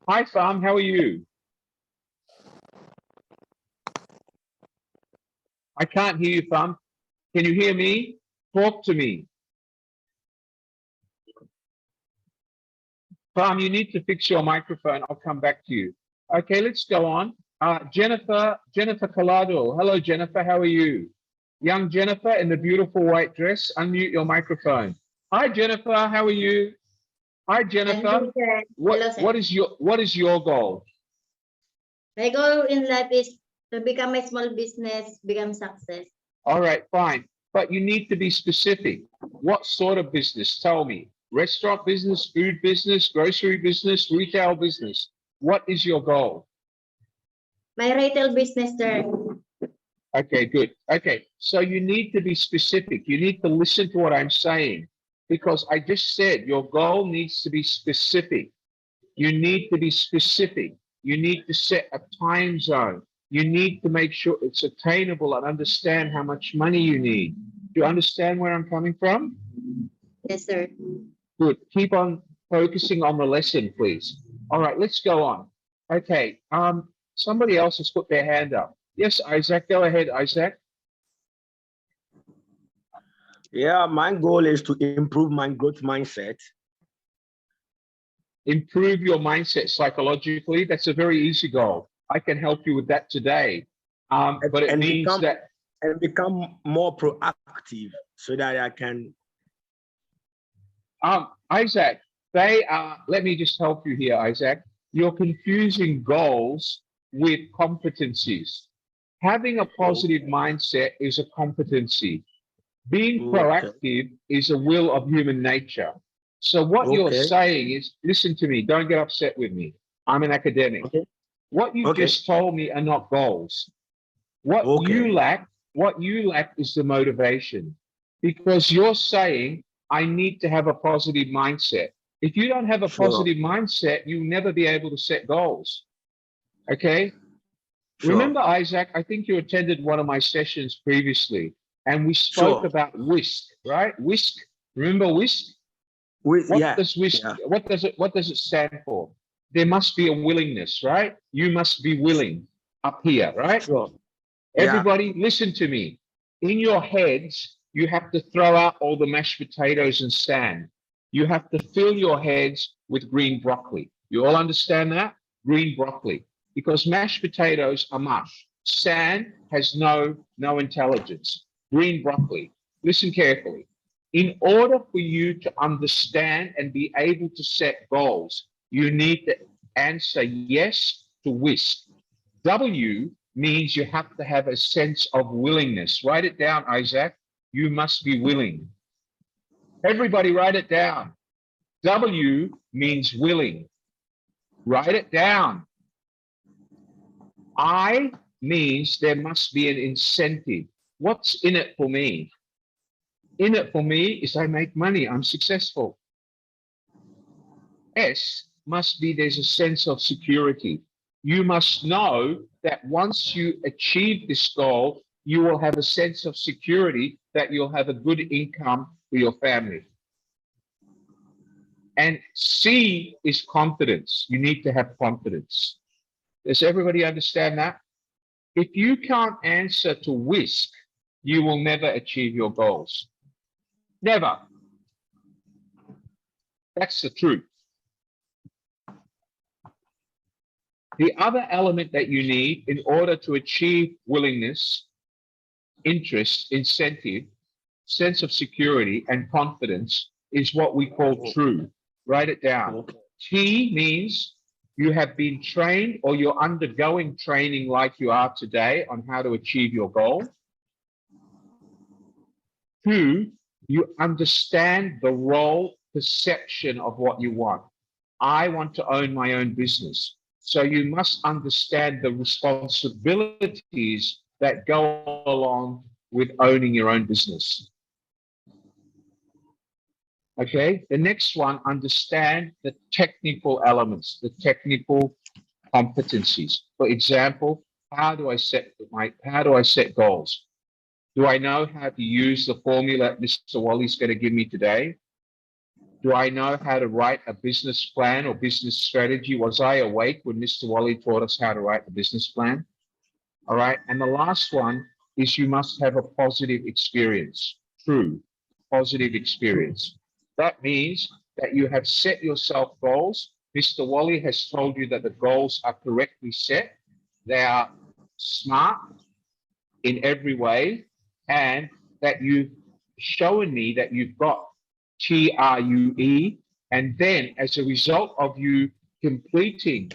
Hi, Pham, how are you? I can't hear you, Pham. Can you hear me? Talk to me. Pham, you need to fix your microphone. I'll come back to you. Okay, let's go on. Jennifer Collado. Hello, Jennifer. How are you? Young Jennifer in the beautiful white dress. Unmute your microphone. Hi, Jennifer. How are you? Hi, Jennifer. What is your goal?
My goal in life is to become a small business, become success.
All right, fine. But you need to be specific. What sort of business? Tell me. Restaurant business, food business, grocery business, retail business. What is your goal?
My retail business, sir.
Okay, good. Okay, so you need to be specific. You need to listen to what I'm saying, because I just said your goal needs to be specific. You need to be specific. You need to set a time zone. You need to make sure it's attainable and understand how much money you need. Do you understand where I'm coming from?
Yes, sir.
Good. Keep on focusing on the lesson, please. All right, let's go on. Okay. Somebody else has put their hand up. Yes, Isaac. Go ahead, Isaac.
Yeah, my goal is to improve my growth mindset.
Improve your mindset psychologically. That's a very easy goal. I can help you with that today. But it means
become more proactive so that I can.
Isaac, they are. Let me just help you here, Isaac. You're confusing goals with competencies. Having a positive mindset is a competency. Being proactive is a will of human nature. So what you're saying is, listen to me, don't get upset with me. I'm an academic. What you just told me are not goals. What you lack is the motivation. Because you're saying, I need to have a positive mindset. If you don't have a positive mindset, you'll never be able to set goals. Okay? Remember, Isaac, I think you attended one of my sessions previously, and we spoke about WISC, right? WISC. Remember WISC? What does WISC? What does it stand for? There must be a willingness, right? You must be willing up here, right? Everybody, listen to me. In your heads, you have to throw out all the mashed potatoes and sand. You have to fill your heads with green broccoli. You all understand that? Green broccoli. Because mashed potatoes are mush. Sand has no intelligence. Green broccoli. Listen carefully. In order for you to understand and be able to set goals, you need to answer yes to WISC. W means you have to have a sense of willingness. Write it down, Isaac. You must be willing. Everybody write it down. W means willing. Write it down. I means there must be an incentive. What's in it for me? In it for me is I make money. I'm successful. S must be there's a sense of security. You must know that once you achieve this goal, you will have a sense of security that you'll have a good income for your family. And C is confidence. You need to have confidence. Does everybody understand that? If you can't answer to WISC, you will never achieve your goals. Never. That's the truth. The other element that you need in order to achieve willingness, interest, incentive, sense of security, and confidence is what we call true. Write it down. T means you have been trained or you're undergoing training like you are today on how to achieve your goal. 2, you understand the role perception of what you want. I want to own my own business. So you must understand the responsibilities that go along with owning your own business. Okay, the next one, understand the technical elements, the technical competencies. For example, how do I set goals? Do I know how to use the formula Mr. Wally's going to give me today? Do I know how to write a business plan or business strategy? Was I awake when Mr. Wally taught us how to write the business plan? All right. And the last one is you must have a positive experience. True, positive experience. That means that you have set yourself goals. Mr. Wally has told you that the goals are correctly set. They are smart in every way, and that you've shown me that you've got TRUE, and then as a result of you completing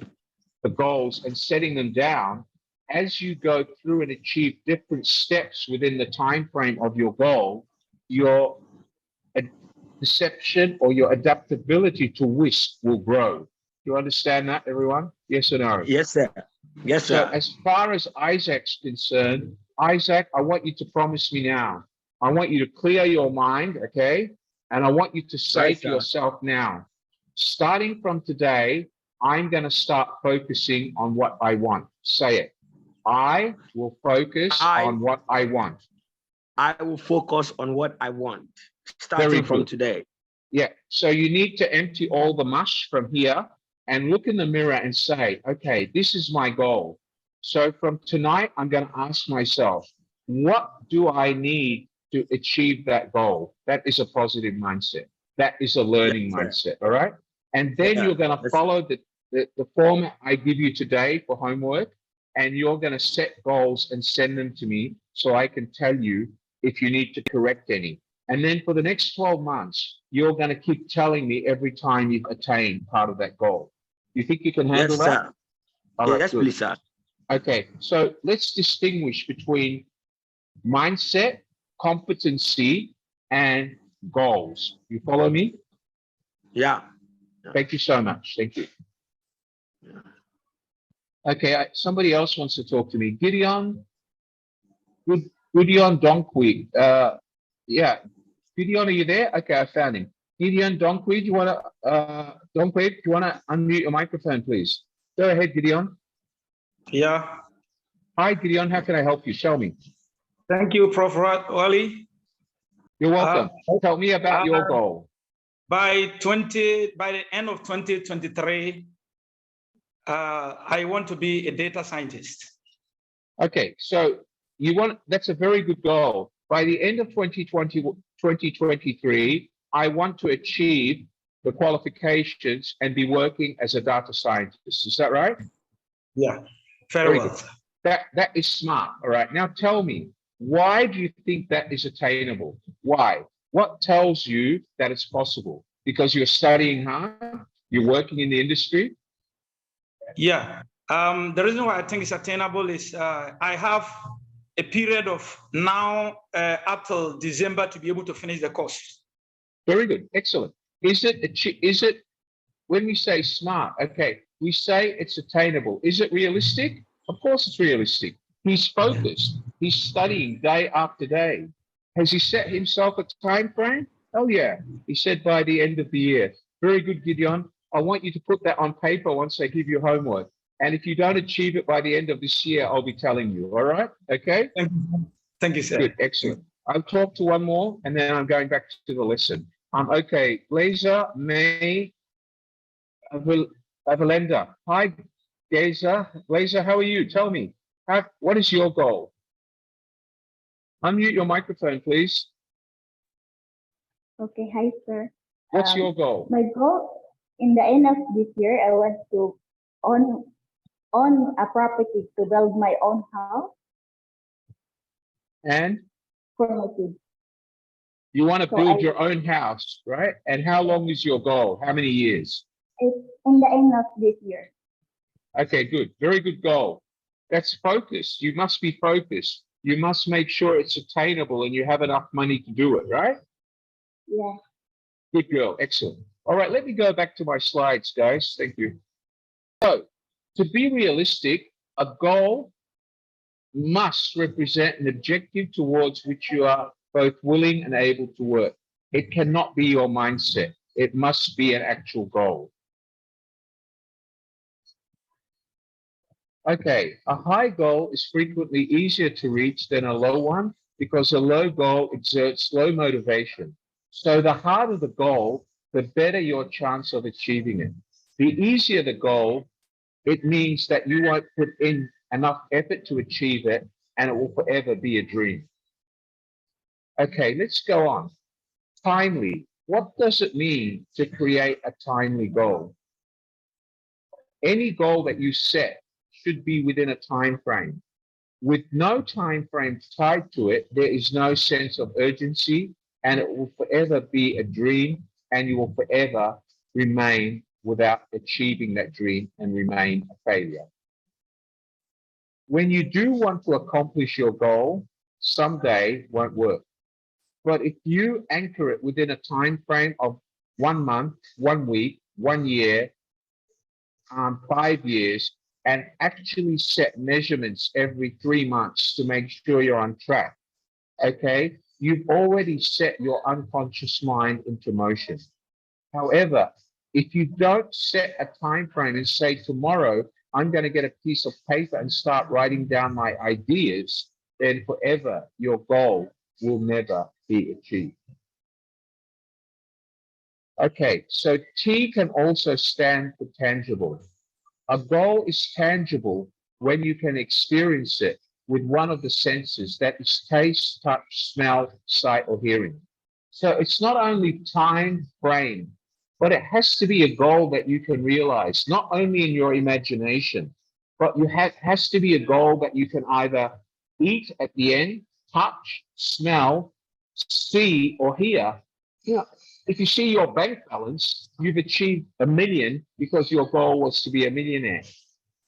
the goals and setting them down, as you go through and achieve different steps within the time frame of your goal, your perception or your adaptability to WISP will grow. Do you understand that, everyone? Yes or no?
Yes, sir. Yes, sir.
So as far as Isaac's concerned, Isaac, I want you to promise me now. I want you to clear your mind, okay? And I want you to say to yourself now, starting from today, I'm going to start focusing on what I want. Say it. I will focus on what I want.
I will focus on what I want, starting from today.
Yeah. So you need to empty all the mush from here and look in the mirror and say, okay, this is my goal. So from tonight, I'm going to ask myself, what do I need to achieve that goal? That is a positive mindset. That is a learning mindset. All right. And then you're going to follow the format I give you today for homework, and you're going to set goals and send them to me so I can tell you if you need to correct any. And then for the next 12 months, you're going to keep telling me every time you've attained part of that goal. You think you can handle that?
Sir.
All right,
yes,
good.
please, sir.
Okay, so let's distinguish between mindset, competency, and goals. You follow me?
Yeah.
Thank you so much. Thank you. Okay, somebody else wants to talk to me. Gideon Donquig. Yeah, Gideon, are you there? Okay, I found him. Gideon Donquig, do you want to unmute your microphone, please? Go ahead, Gideon.
Yeah.
Hi, Gideon. How can I help you? Tell me.
Thank you, Prof. Wally.
You're welcome. Tell me about your goal.
By the end of 2023, I want to be a data scientist.
Okay, so that's a very good goal. By the end of 2023, I want to achieve the qualifications and be working as a data scientist. Is that right?
Yeah, very well.
Good. That is smart. All right. Now tell me, why do you think that is attainable? Why? What tells you that it's possible? Because you're studying hard, you're working in the industry?
Yeah. The reason why I think it's attainable is I have a period of now up till December to be able to finish the course.
Very good. Excellent. Is it when we say smart, okay, we say it's attainable. Is it realistic? Of course it's realistic. He's focused. He's studying day after day. Has he set himself a time frame? Oh yeah. He said by the end of the year. Very good, Gideon. I want you to put that on paper once I give you homework. And if you don't achieve it by the end of this year, I'll be telling you. All right? Okay?
Thank you, sir.
Good. Excellent. I'll talk to one more and then I'm going back to the lesson. Okay. Blazer May Avalenda. Hi, Blazer. Blazer, how are you? Tell me. What is your goal? Unmute your microphone, please.
Okay, hi, sir.
What's your goal?
My goal in the end of this year, I want to own a property to build my own house
And
for my kids.
you want to
So
build your own house, right? And how long is your goal? How many years?
It's in the end of this year.
Okay, good. Very good goal. That's focus. You must be focused. You must make sure it's attainable and you have enough money to do it, right?
Yeah.
Good girl. Excellent. All right, let me go back to my slides, guys. Thank you. So, to be realistic, a goal must represent an objective towards which you are both willing and able to work. It cannot be your mindset. It must be an actual goal. Okay, a high goal is frequently easier to reach than a low one because a low goal exerts low motivation. So the harder the goal, the better your chance of achieving it. The easier the goal, it means that you won't put in enough effort to achieve it and it will forever be a dream. Okay, let's go on. Timely. What does it mean to create a timely goal? Any goal that you set should be within a time frame. With no time frame tied to it, there is no sense of urgency and it will forever be a dream and you will forever remain without achieving that dream and remain a failure. When you do want to accomplish your goal, someday won't work. But if you anchor it within a time frame of 1 month, 1 week, 1 year, 5 years, and actually set measurements every 3 months to make sure you're on track, okay, you've already set your unconscious mind into motion. However, if you don't set a time frame and say tomorrow, I'm going to get a piece of paper and start writing down my ideas, then forever your goal will never be achieved. Okay, so T can also stand for tangible. A goal is tangible when you can experience it with one of the senses, that is taste, touch, smell, sight, or hearing. So it's not only time frame, but it has to be a goal that you can realize, not only in your imagination, but has to be a goal that you can either eat at the end, touch, smell, see, or hear. You know, if you see your bank balance, you've achieved $1 million because your goal was to be a millionaire.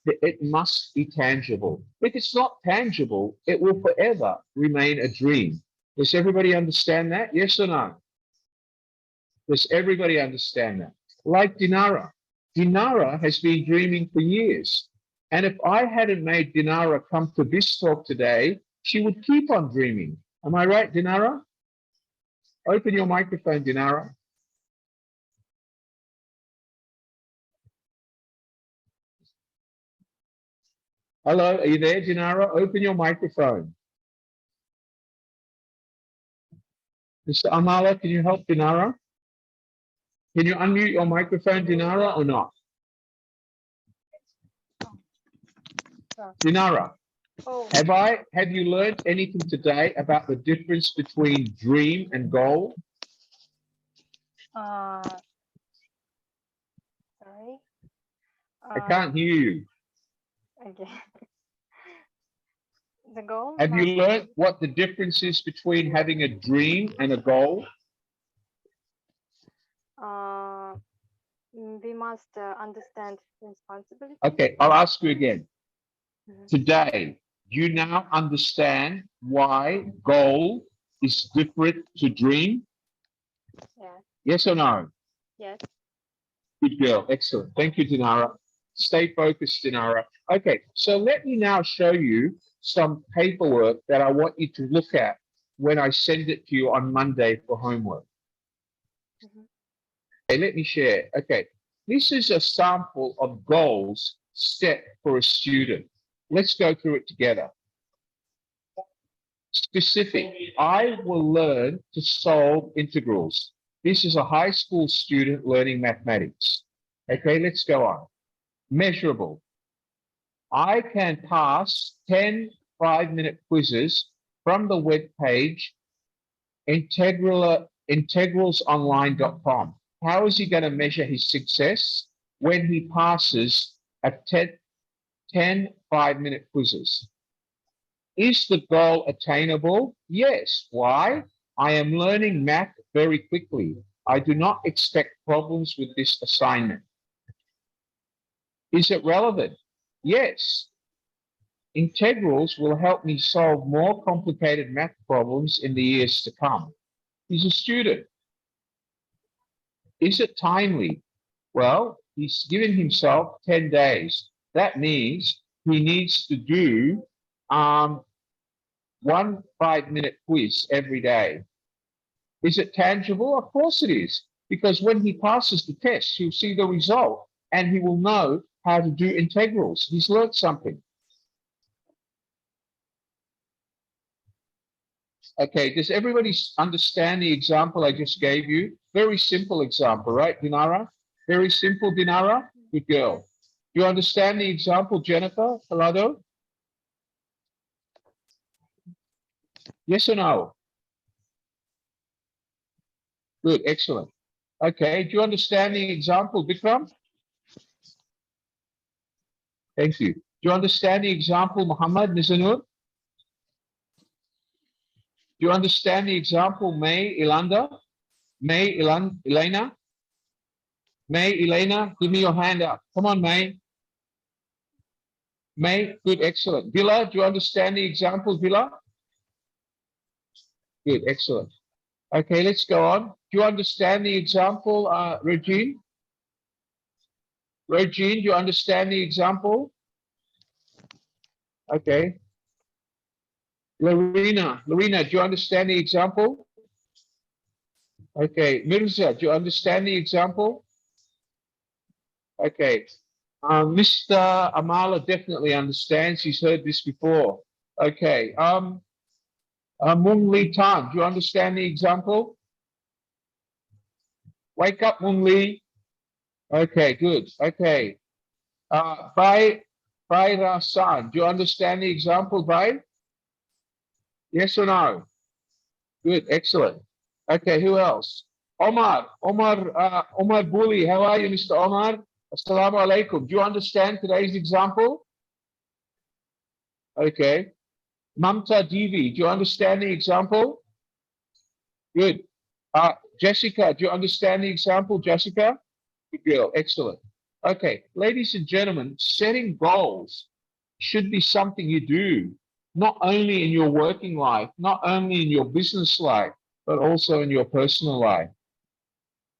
It must be tangible. If it's not tangible, it will forever remain a dream. Does everybody understand that? Yes or no? Does everybody understand that? Like Dinara. Dinara has been dreaming for years. And if I hadn't made Dinara come to BizTalk today, she would keep on dreaming. Am I right, Dinara? Open your microphone, Dinara. Hello, are you there, Dinara? Open your microphone. Mr. Amala, can you help Dinara? Can you unmute your microphone, Dinara, or not? Dinara, have you learned anything today about the difference between dream and goal?
Sorry.
I can't hear you.
Okay. The goal.
Have you learned what the difference is between having a dream and a goal?
We must understand responsibility.
Okay, I'll ask you again. Today, do you now understand why goal is different to dream?
Yes.
Yes or no?
Yes.
Good girl. Excellent. Thank you, Dinara. Stay focused, Dinara. Okay, so let me now show you some paperwork that I want you to look at when I send it to you on Monday for homework. Okay, let me share. Okay, this is a sample of goals set for a student. Let's go through it together. Specific, I will learn to solve integrals. This is a high school student learning mathematics. Okay, let's go on. Measurable, I can pass 10 5-minute quizzes from the web page, integralsonline.com. How is he going to measure his success when he passes a 10 5-minute quizzes? Is the goal attainable? Yes. Why? I am learning math very quickly. I do not expect problems with this assignment. Is it relevant? Yes. Integrals will help me solve more complicated math problems in the years to come. He's a student. Is it timely? Well, he's given himself 10 days. That means he needs to do one 5-minute quiz every day. Is it tangible? Of course it is, because when he passes the test, he'll see the result and he will know how to do integrals. He's learned something. Okay, does everybody understand the example I just gave you? Very simple example, right, Dinara? Very simple, Dinara? Good girl. Do you understand the example, Jennifer Falado? Yes or no? Good, excellent. Okay, do you understand the example, Vikram? Thank you. Do you understand the example, Muhammad Nizanur? Do you understand the example, May Ilanda? May Elena? May Elena, give me your hand up. Come on, May. May, good, excellent. Villa, do you understand the example, Villa? Good, excellent. Okay, let's go on. Do you understand the example, Regine? Regine, do you understand the example? Okay. Lorena, do you understand the example? Okay. Mirza, do you understand the example? Okay. Mr. Amala definitely understands. He's heard this before. Okay. Mung Li Tan, do you understand the example? Wake up, Mung Li. Okay, good. Okay. Bai Rasan, do you understand the example, Bai? Yes or no? Good, excellent. Okay, who else? Omar Buli, how are you, Mr. Omar? Assalamu alaikum. Do you understand today's example? Okay. Mamta Divi, do you understand the example? Good. Jessica, do you understand the example, Jessica? Good girl, excellent. Okay, ladies and gentlemen, setting goals should be something you do, not only in your working life, not only in your business life, but also in your personal life.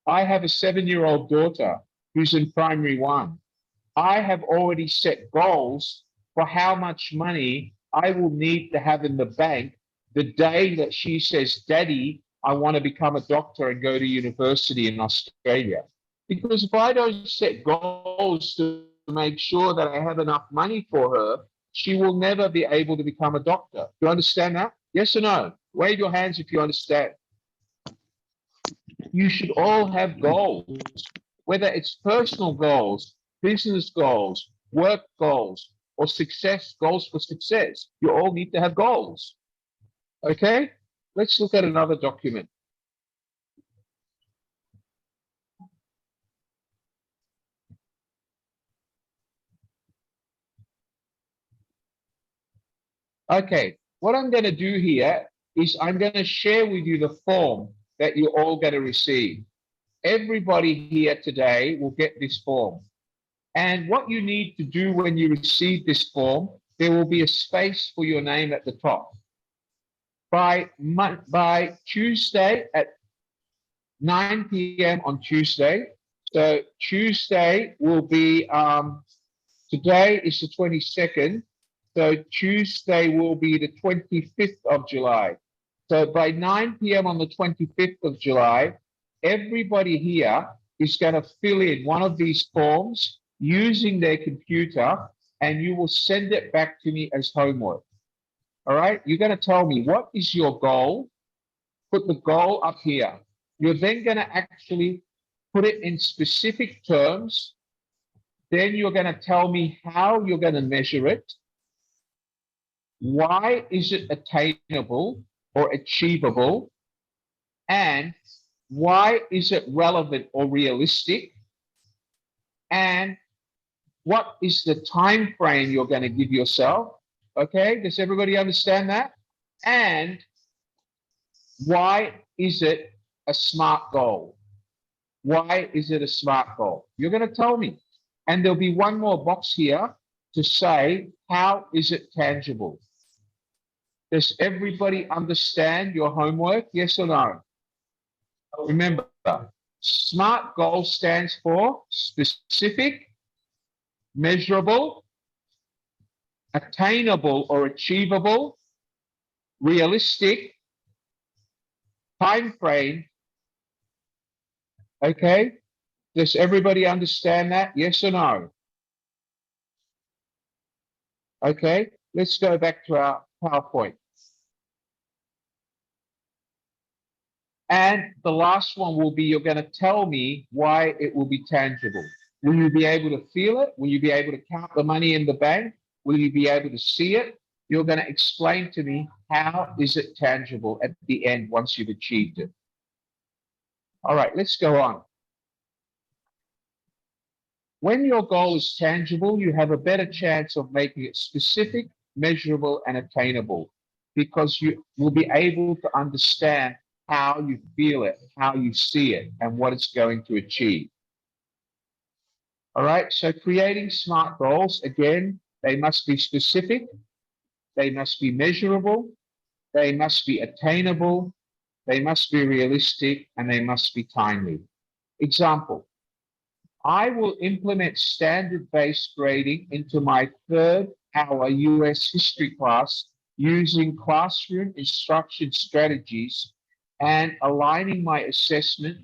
I have a 7-year-old daughter who's in primary 1. I have already set goals for how much money I will need to have in the bank the day that she says, Daddy, I want to become a doctor and go to university in Australia. Because if I don't set goals to make sure that I have enough money for her, she will never be able to become a doctor. Do you understand that? Yes or no? Wave your hands if you understand. You should all have goals, whether it's personal goals, business goals, work goals, or success goals for success. You all need to have goals. Okay? Let's look at another document. Okay, what I'm going to do here is I'm going to share with you the form that you're all going to receive. Everybody here today will get this form. And what you need to do when you receive this form, there will be a space for your name at the top. By Tuesday at 9 p.m. on Tuesday, so Tuesday will be, today is the 22nd, so Tuesday will be the 25th of July. So by 9 p.m. on the 25th of July, everybody here is going to fill in one of these forms using their computer, and you will send it back to me as homework. All right? You're going to tell me, what is your goal? Put the goal up here. You're then going to actually put it in specific terms. Then you're going to tell me how you're going to measure it. Why is it attainable or achievable? And why is it relevant or realistic? And what is the time frame you're going to give yourself? Okay, does everybody understand that? And why is it a SMART goal? Why is it a SMART goal? You're going to tell me. And there'll be one more box here to say, how is it tangible? Does everybody understand your homework? Yes or no? Remember, SMART goal stands for specific, measurable, attainable or achievable, realistic, time frame. Okay, does everybody understand that? Yes or no? Okay, let's go back to our PowerPoint. And the last one will be, you're going to tell me why it will be tangible. Will you be able to feel it? Will you be able to count the money in the bank? Will you be able to see it? You're going to explain to me how is it tangible at the end once you've achieved it. All right, let's go on. When your goal is tangible, you have a better chance of making it specific, measurable, and attainable, because you will be able to understand how you feel it, how you see it, and what it's going to achieve. All right, so creating SMART goals, again, they must be specific, they must be measurable, they must be attainable, they must be realistic, and they must be timely. Example, I will implement standard-based grading into my third-hour US history class using classroom instruction strategies and aligning my assessment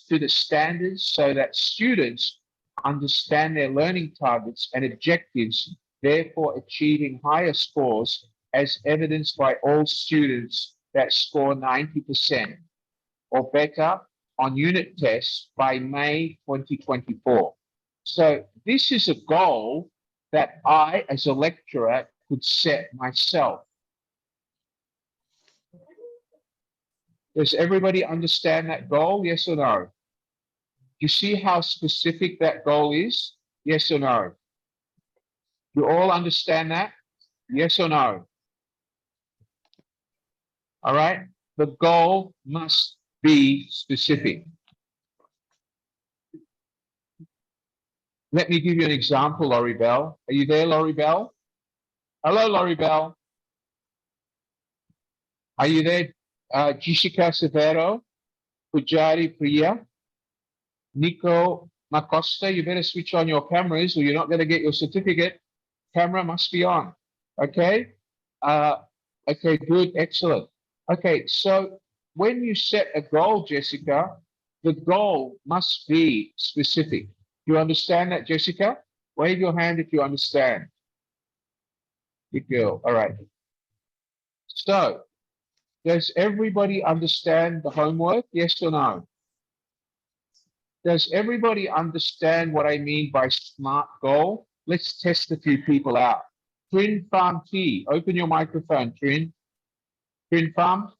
to the standards so that students understand their learning targets and objectives, therefore achieving higher scores, as evidenced by all students that score 90% or better on unit tests by May 2024. So this is a goal that I, as a lecturer, could set myself. Does everybody understand that goal? Yes or no? You see how specific that goal is? Yes or no? You all understand that? Yes or no? All right. The goal must be specific. Let me give you an example, Laurie Bell. Are you there, Laurie Bell? Hello, Laurie Bell. Are you there? Jessica Severo, Pujari Priya, Nico Macosta, you better switch on your cameras or you're not going to get your certificate. Camera must be on. Okay? Okay, good, excellent. Okay, so when you set a goal, Jessica, the goal must be specific. You understand that, Jessica? Wave your hand if you understand. Good girl. All right. So, does everybody understand the homework? Yes or no? Does everybody understand what I mean by SMART goal? Let's test a few people out. Trin Farm T, open your microphone, Trin. Trin Farm.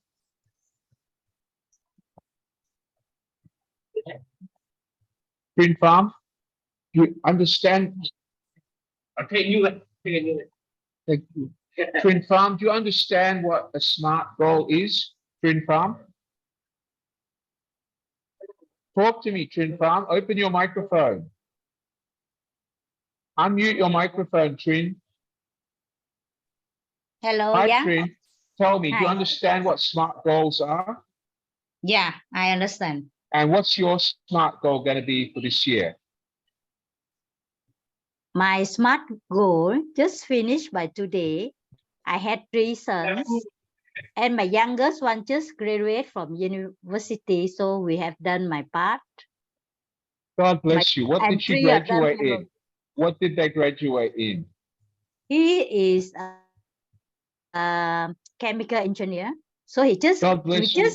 Trin Farm, you understand? Okay, you it. Thank you. Trin Farm, do you understand what a SMART goal is? Trin Farm? Talk to me, Trin Farm. Open your microphone. Unmute your microphone, Trin.
Hello,
Hi,
yeah.
Trin. Tell me, do you
Hi.
understand what SMART goals are?
Yeah, I understand.
And what's your SMART goal going to be for this year?
My SMART goal just finished by today. I had 3 sons, and my youngest one just graduated from university, so we have done my part.
God bless you. What
and
did she
3 of them
graduate
have
in? What did they graduate in?
He is a chemical engineer. So he just
God bless you.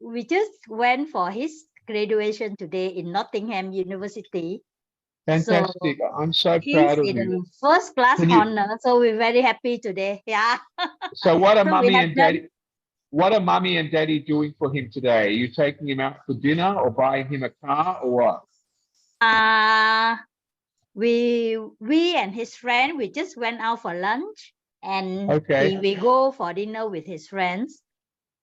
we just went for his graduation today in Nottingham University.
Fantastic. I'm so
He's
proud of
in
you.
first class
Can you-
honor, so we're very happy today. Yeah.
So what are
So we
mommy
have
and
done-
daddy? what are mommy and daddy doing for him today? Are you taking him out for dinner or buying him a car or what?
We and his friend, we just went out for lunch, and
Okay.
he will go for dinner with his friends.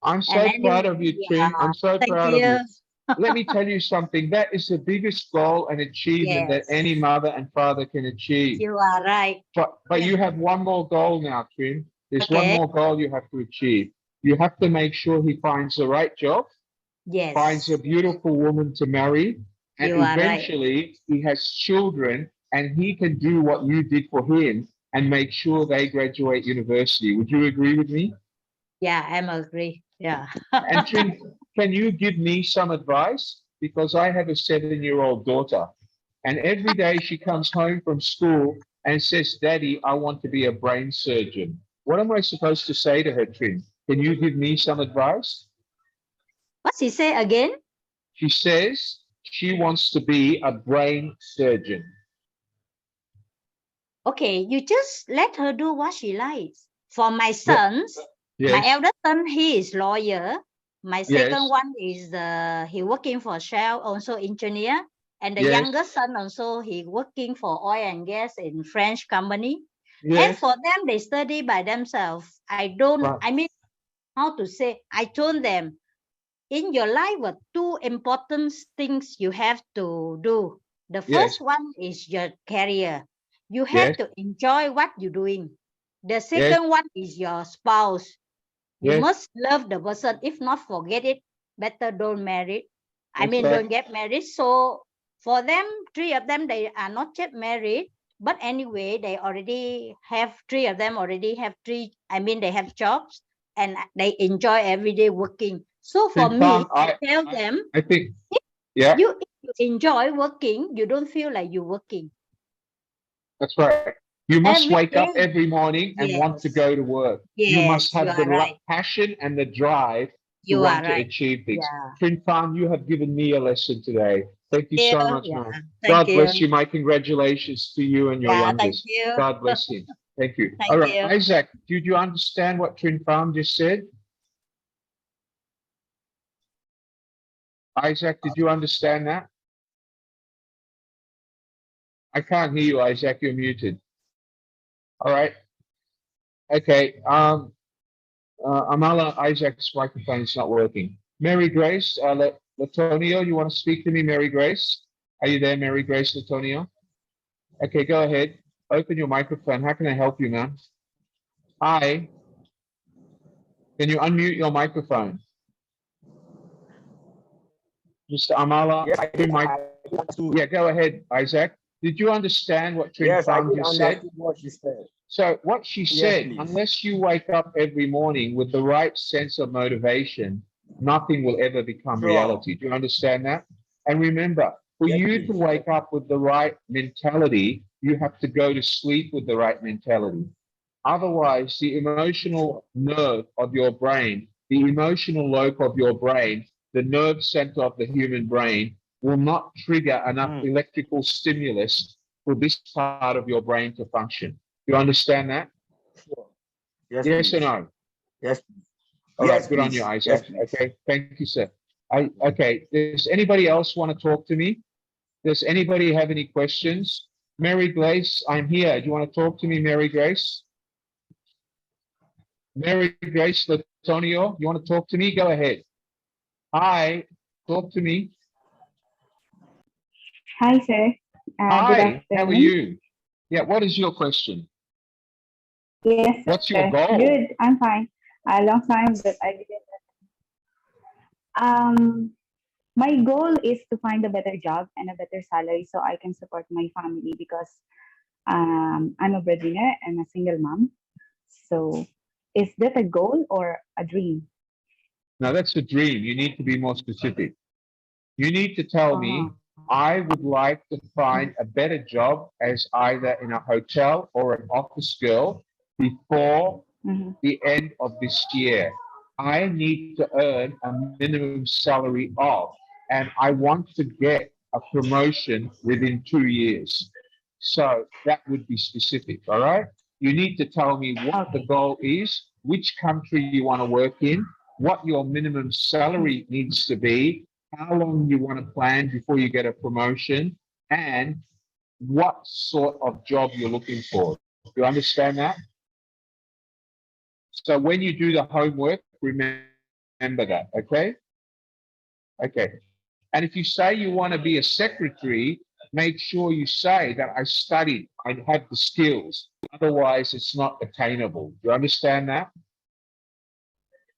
I'm so
And
proud
anyway,
of you, Trin. I'm so
thank
proud of you.
you.
Let me tell you something. That is the biggest goal and achievement that
Yes,
any mother and father can achieve.
you are right.
But you have one more goal now, Trin. There's one
Okay.
more goal you have to achieve. You have to make sure he finds the right job,
Yes,
finds a beautiful woman to marry, and
you are right.
eventually he has children and he can do what you did for him and make sure they graduate university. Would you agree with me?
Yeah, I'm agree. Yeah.
And Trin, can you give me some advice? Because I have a 7-year-old daughter, and every day she comes home from school and says, Daddy, I want to be a brain surgeon. What am I supposed to say to her, Trin? Can you give me some advice?
What's he say again?
She says she wants to be a brain surgeon.
Okay, you just let her do what she likes. For my
Yeah.
sons, my
Yes.
eldest son, he is lawyer. My second
Yes.
one is he working for Shell, also engineer. And the
Yes.
youngest son also, he working for oil and gas in French company. And
Yes.
for them, they study by themselves. I mean, how to say, I told them, in your life, are two important things you have to do. The
Yes.
first one is your career. You
Yes.
have to enjoy what you're doing. The
Yes.
second one is your spouse. You
Yes.
must love the person. If not, forget it. Better don't marry.
That's right.
Don't get married. So for them, three of them, they are not yet married. But anyway, they already have three of them already have they have jobs and they enjoy every day working. So for
Trin
me,
Pham,
I tell them,
I think, yeah,
if you enjoy working, you don't feel like you're working.
that's right. You must
Every
wake up
day.
every morning and want to
Yes.
go to work. You
Yes,
must
you
have the
are right.
passion and the drive to
You
want
are
to
right.
achieve things.
Yeah.
Trin Pham, you have given me a lesson today. Thank you so much,
Yeah.
man.
Thank
God bless
you.
you. My congratulations to you and your
Yeah, thank
youngest.
you.
God bless him. Thank you.
Thank
All right,
you.
Isaac, did you understand what Trin Pham just said? Isaac, did you understand that? I can't hear you, Isaac. You're muted. All right. Okay. Amala, Isaac's microphone is not working. Mary Grace, Latonio, you want to speak to me, Mary Grace? Are you there, Mary Grace Latonio? Okay, go ahead. Open your microphone. How can I help you, ma'am? Hi. Can you unmute your microphone? Mr. Amala, yeah, go ahead, Isaac. Did you understand what Trin
Yes, I
Pham
did
just said?
understand what she said.
So what she
Yes,
said,
please.
unless you wake up every morning with the right sense of motivation, nothing will ever become
Sure.
reality. Do you understand that? And remember, for
Yes,
you to
please.
wake up with the right mentality, you have to go to sleep with the right mentality. Otherwise, the emotional nerve of your brain, the emotional lobe of your brain, the nerve center of the human brain will not trigger enough electrical stimulus for this part of your brain to function. You understand that?
Sure. Yes,
Yes or
please.
no?
Yes.
All
Yes,
right, good on
please.
you,
Yes,
Isaac.
please.
Okay, thank you, sir. Okay, does anybody else want to talk to me? Does anybody have any questions? Mary Grace, I'm here. Do you want to talk to me, Mary Grace? Mary Grace Latonio, you want to talk to me? Go ahead. Hi, talk to me.
Hi, sir. Good
Hi, how are
afternoon.
you? Yeah, what is your question?
Yes,
What's your
sir.
goal?
Good. I'm fine. A long time that I didn't. My goal is to find a better job and a better salary so I can support my family because I'm a breadwinner and a single mom. So, is that a goal or a dream?
Now that's a dream. You need to be more specific. You need to tell me, I would like to find a better job as either in a hotel or an office girl before the end of this year. I need to earn a minimum salary of, and I want to get a promotion within 2 years. So that would be specific, all right? You need to tell me what the goal is, which country you want to work in, what your minimum salary needs to be, how long you want to plan before you get a promotion, and what sort of job you're looking for. Do you understand that? So when you do the homework, remember that, okay? Okay. And if you say you want to be a secretary, make sure you say that I studied, I have the skills. Otherwise, it's not attainable. Do you understand that?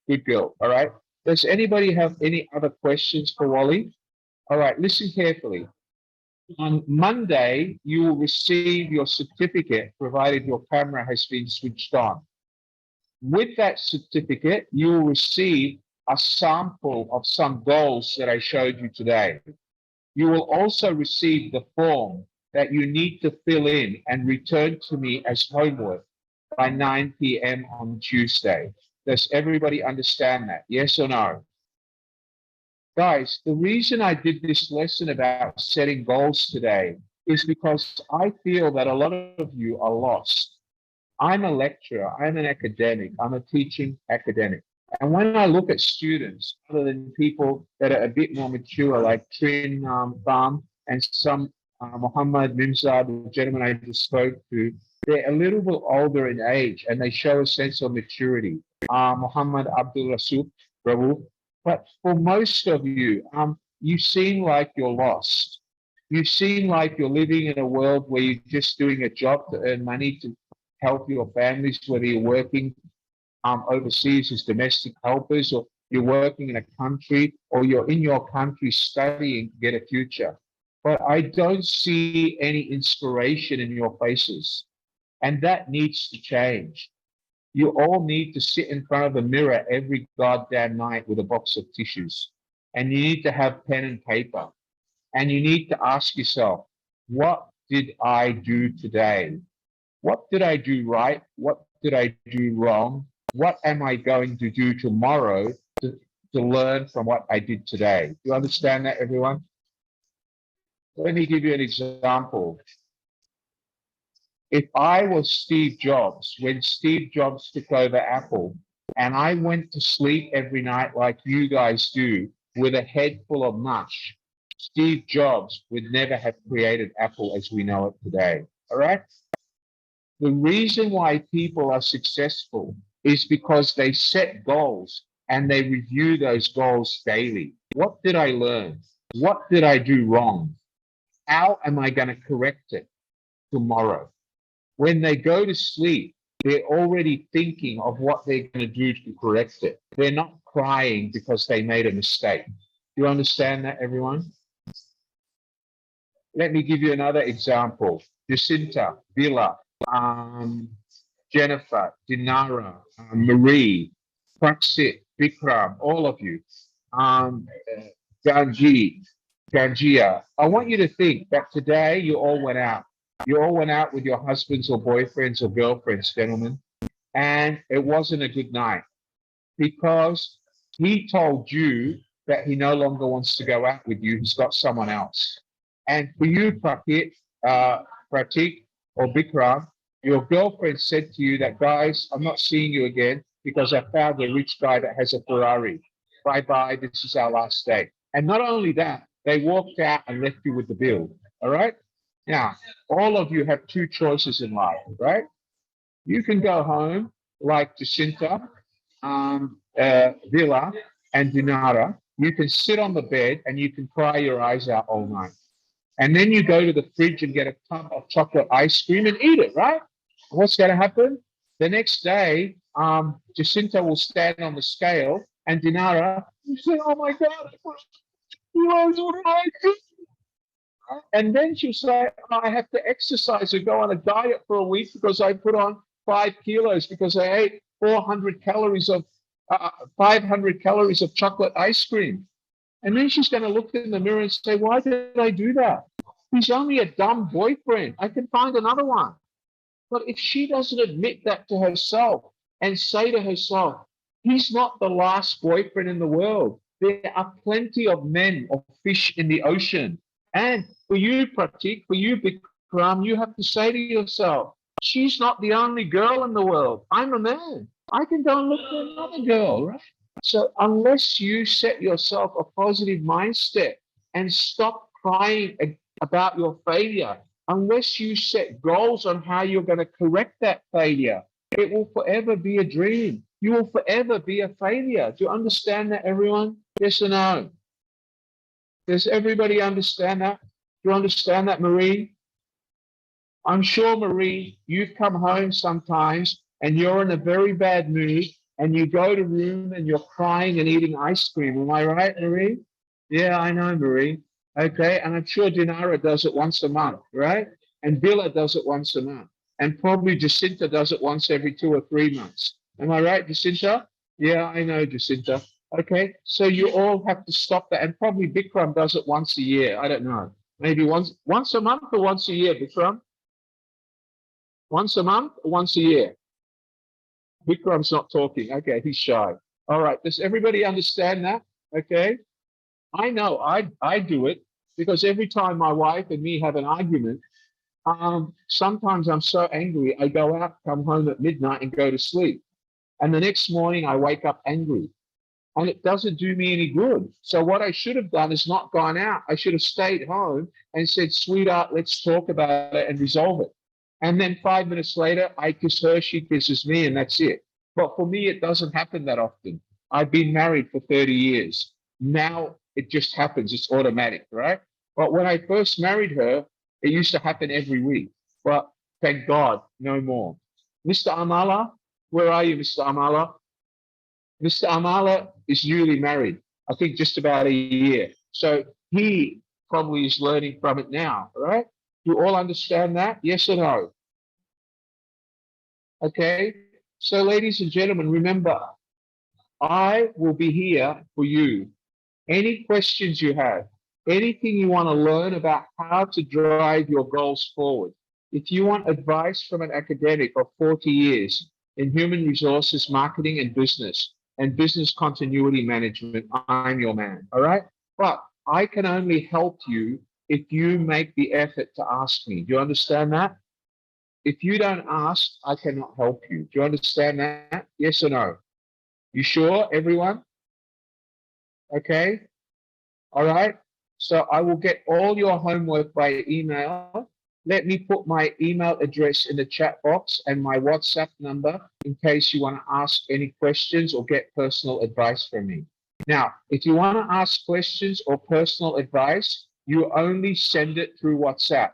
Good girl. All right. Does anybody have any other questions for Wally? All right. Listen carefully. On Monday, you will receive your certificate, provided your camera has been switched on. With that certificate, you will receive a sample of some goals that I showed you today. You will also receive the form that you need to fill in and return to me as homework by 9 p.m. on Tuesday. Does everybody understand that? Yes or no? Guys, the reason I did this lesson about setting goals today is because I feel that a lot of you are lost. I'm a lecturer, I'm an academic, I'm a teaching academic. And when I look at students, other than people that are a bit more mature, like Trin Pham and some Muhammad Mimzad, the gentleman I just spoke to, they're a little bit older in age and they show a sense of maturity. Muhammad Abdul Rasul, Prabhu. But for most of you, you seem like you're lost. You seem like you're living in a world where you're just doing a job to earn money to help your families, whether you're working overseas as domestic helpers, or you're working in a country, or you're in your country studying to get a future. But I don't see any inspiration in your faces, and that needs to change. You all need to sit in front of the mirror every goddamn night with a box of tissues, and you need to have pen and paper, and you need to ask yourself, what did I do today? What did I do right? What did I do wrong? What am I going to do tomorrow to learn from what I did today? Do you understand that, everyone? Let me give you an example. If I was Steve Jobs, when Steve Jobs took over Apple, and I went to sleep every night like you guys do with a head full of mush, Steve Jobs would never have created Apple as we know it today. All right? The reason why people are successful is because they set goals and they review those goals daily. What did I learn? What did I do wrong? How am I going to correct it tomorrow? When they go to sleep, they're already thinking of what they're going to do to correct it. They're not crying because they made a mistake. Do you understand that, everyone? Let me give you another example. Jacinta, Villa, Jennifer, Dinara, Marie, Praksit, Vikram, all of you, Ganjia. I want you to think that today you all went out. You all went out with your husbands or boyfriends or girlfriends, gentlemen, and it wasn't a good night because he told you that he no longer wants to go out with you. He's got someone else. And for you, Pratik or Bikram, your girlfriend said to you that, guys, I'm not seeing you again because I found a rich guy that has a Ferrari. Bye-bye, this is our last day. And not only that, they walked out and left you with the bill, all right? Now, all of you have two choices in life, right? You can go home like Jacinta, Villa, and Dinara. You can sit on the bed and you can cry your eyes out all night. And then you go to the fridge and get a tub of chocolate ice cream and eat it, right? What's going to happen? The next day, Jacinta will stand on the scale and Dinara will say, oh my God, and then she'll say, oh, I have to exercise or go on a diet for a week because I put on 5 kilos because I ate 500 calories of chocolate ice cream. And then she's going to look in the mirror and say, why did I do that? He's only a dumb boyfriend. I can find another one. But if she doesn't admit that to herself and say to herself, he's not the last boyfriend in the world. There are plenty of men or fish in the ocean. And for you, Pratik, for you, Bikram, you have to say to yourself, she's not the only girl in the world. I'm a man. I can go and look for another girl, right? So unless you set yourself a positive mindset and stop crying about your failure, unless you set goals on how you're going to correct that failure, it will forever be a dream. You will forever be a failure. Do you understand that, everyone? Yes or no? Does everybody understand that? Do you understand that, Marie? I'm sure, Marie, you've come home sometimes and you're in a very bad mood and you go to room and you're crying and eating ice cream. Am I right, Marie? Yeah, I know, Marie. Okay, and I'm sure Dinara does it once a month, right? And Billa does it once a month. And probably Jacinta does it once every 2 or 3 months. Am I right, Jacinta? Yeah, I know, Jacinta. Okay, so you all have to stop that. And probably Bikram does it once a year. I don't know. Maybe once a month or once a year, Bikram? Once a month or once a year? Bikram's not talking. Okay, he's shy. All right, does everybody understand that? Okay. I know I do it because every time my wife and me have an argument, sometimes I'm so angry, I go out, come home at midnight and go to sleep. And the next morning I wake up angry. And it doesn't do me any good. So what I should have done is not gone out. I should have stayed home and said, sweetheart, let's talk about it and resolve it. And then 5 minutes later, I kiss her, she kisses me, and that's it. But for me, it doesn't happen that often. I've been married for 30 years. Now it just happens. It's automatic, right? But when I first married her, it used to happen every week. But thank God, no more. Mr. Amala, where are you, Mr. Amala? Mr. Amala is newly married, I think just about a year. So he probably is learning from it now, right? You all understand that? Yes or no? Okay. So ladies and gentlemen, remember, I will be here for you. Any questions you have, anything you want to learn about how to drive your goals forward. If you want advice from an academic of 40 years in human resources, marketing and business continuity management, I'm your man, all right? But I can only help you if you make the effort to ask me. Do you understand that? If you don't ask, I cannot help you. Do you understand that? Yes or no? You sure, everyone? Okay. All right. So I will get all your homework by email. Let me put my email address in the chat box and my WhatsApp number in case you want to ask any questions or get personal advice from me. Now, if you want to ask questions or personal advice, you only send it through WhatsApp.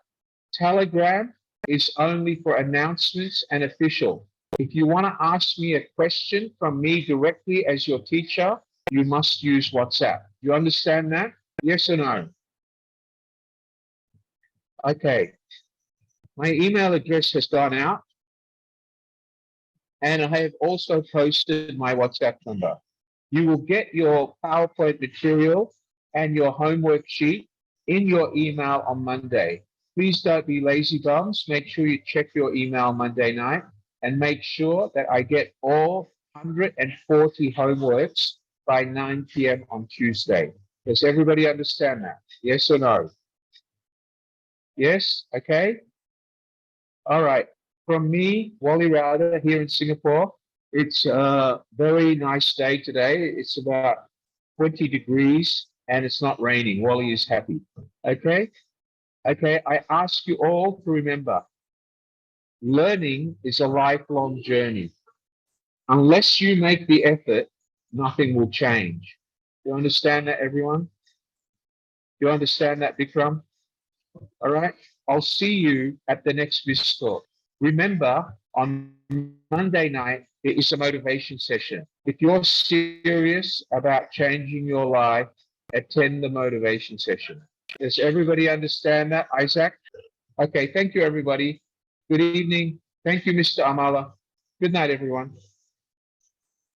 Telegram is only for announcements and official. If you want to ask me a question from me directly as your teacher, you must use WhatsApp. You understand that? Yes or no? Okay. My email address has gone out. And I have also posted my WhatsApp number. You will get your PowerPoint material and your homework sheet in your email on Monday. Please don't be lazy bums. Make sure you check your email Monday night and make sure that I get all 140 homeworks by 9 p.m. on Tuesday. Does everybody understand that? Yes or no? Yes? Okay? All right. From me, Wally Rada, here in Singapore, it's a very nice day today. It's about 20 degrees and it's not raining. Wally is happy. Okay? Okay, I ask you all to remember, learning is a lifelong journey. Unless you make the effort, nothing will change. You understand that, everyone? You understand that, Bikram? All right? I'll see you at the next BizTalk. Remember, on Monday night, it is a motivation session. If you're serious about changing your life, attend the motivation session. Does everybody understand that, Isaac? Okay, thank you, everybody. Good evening. Thank you, Mr. Amala. Good night, everyone.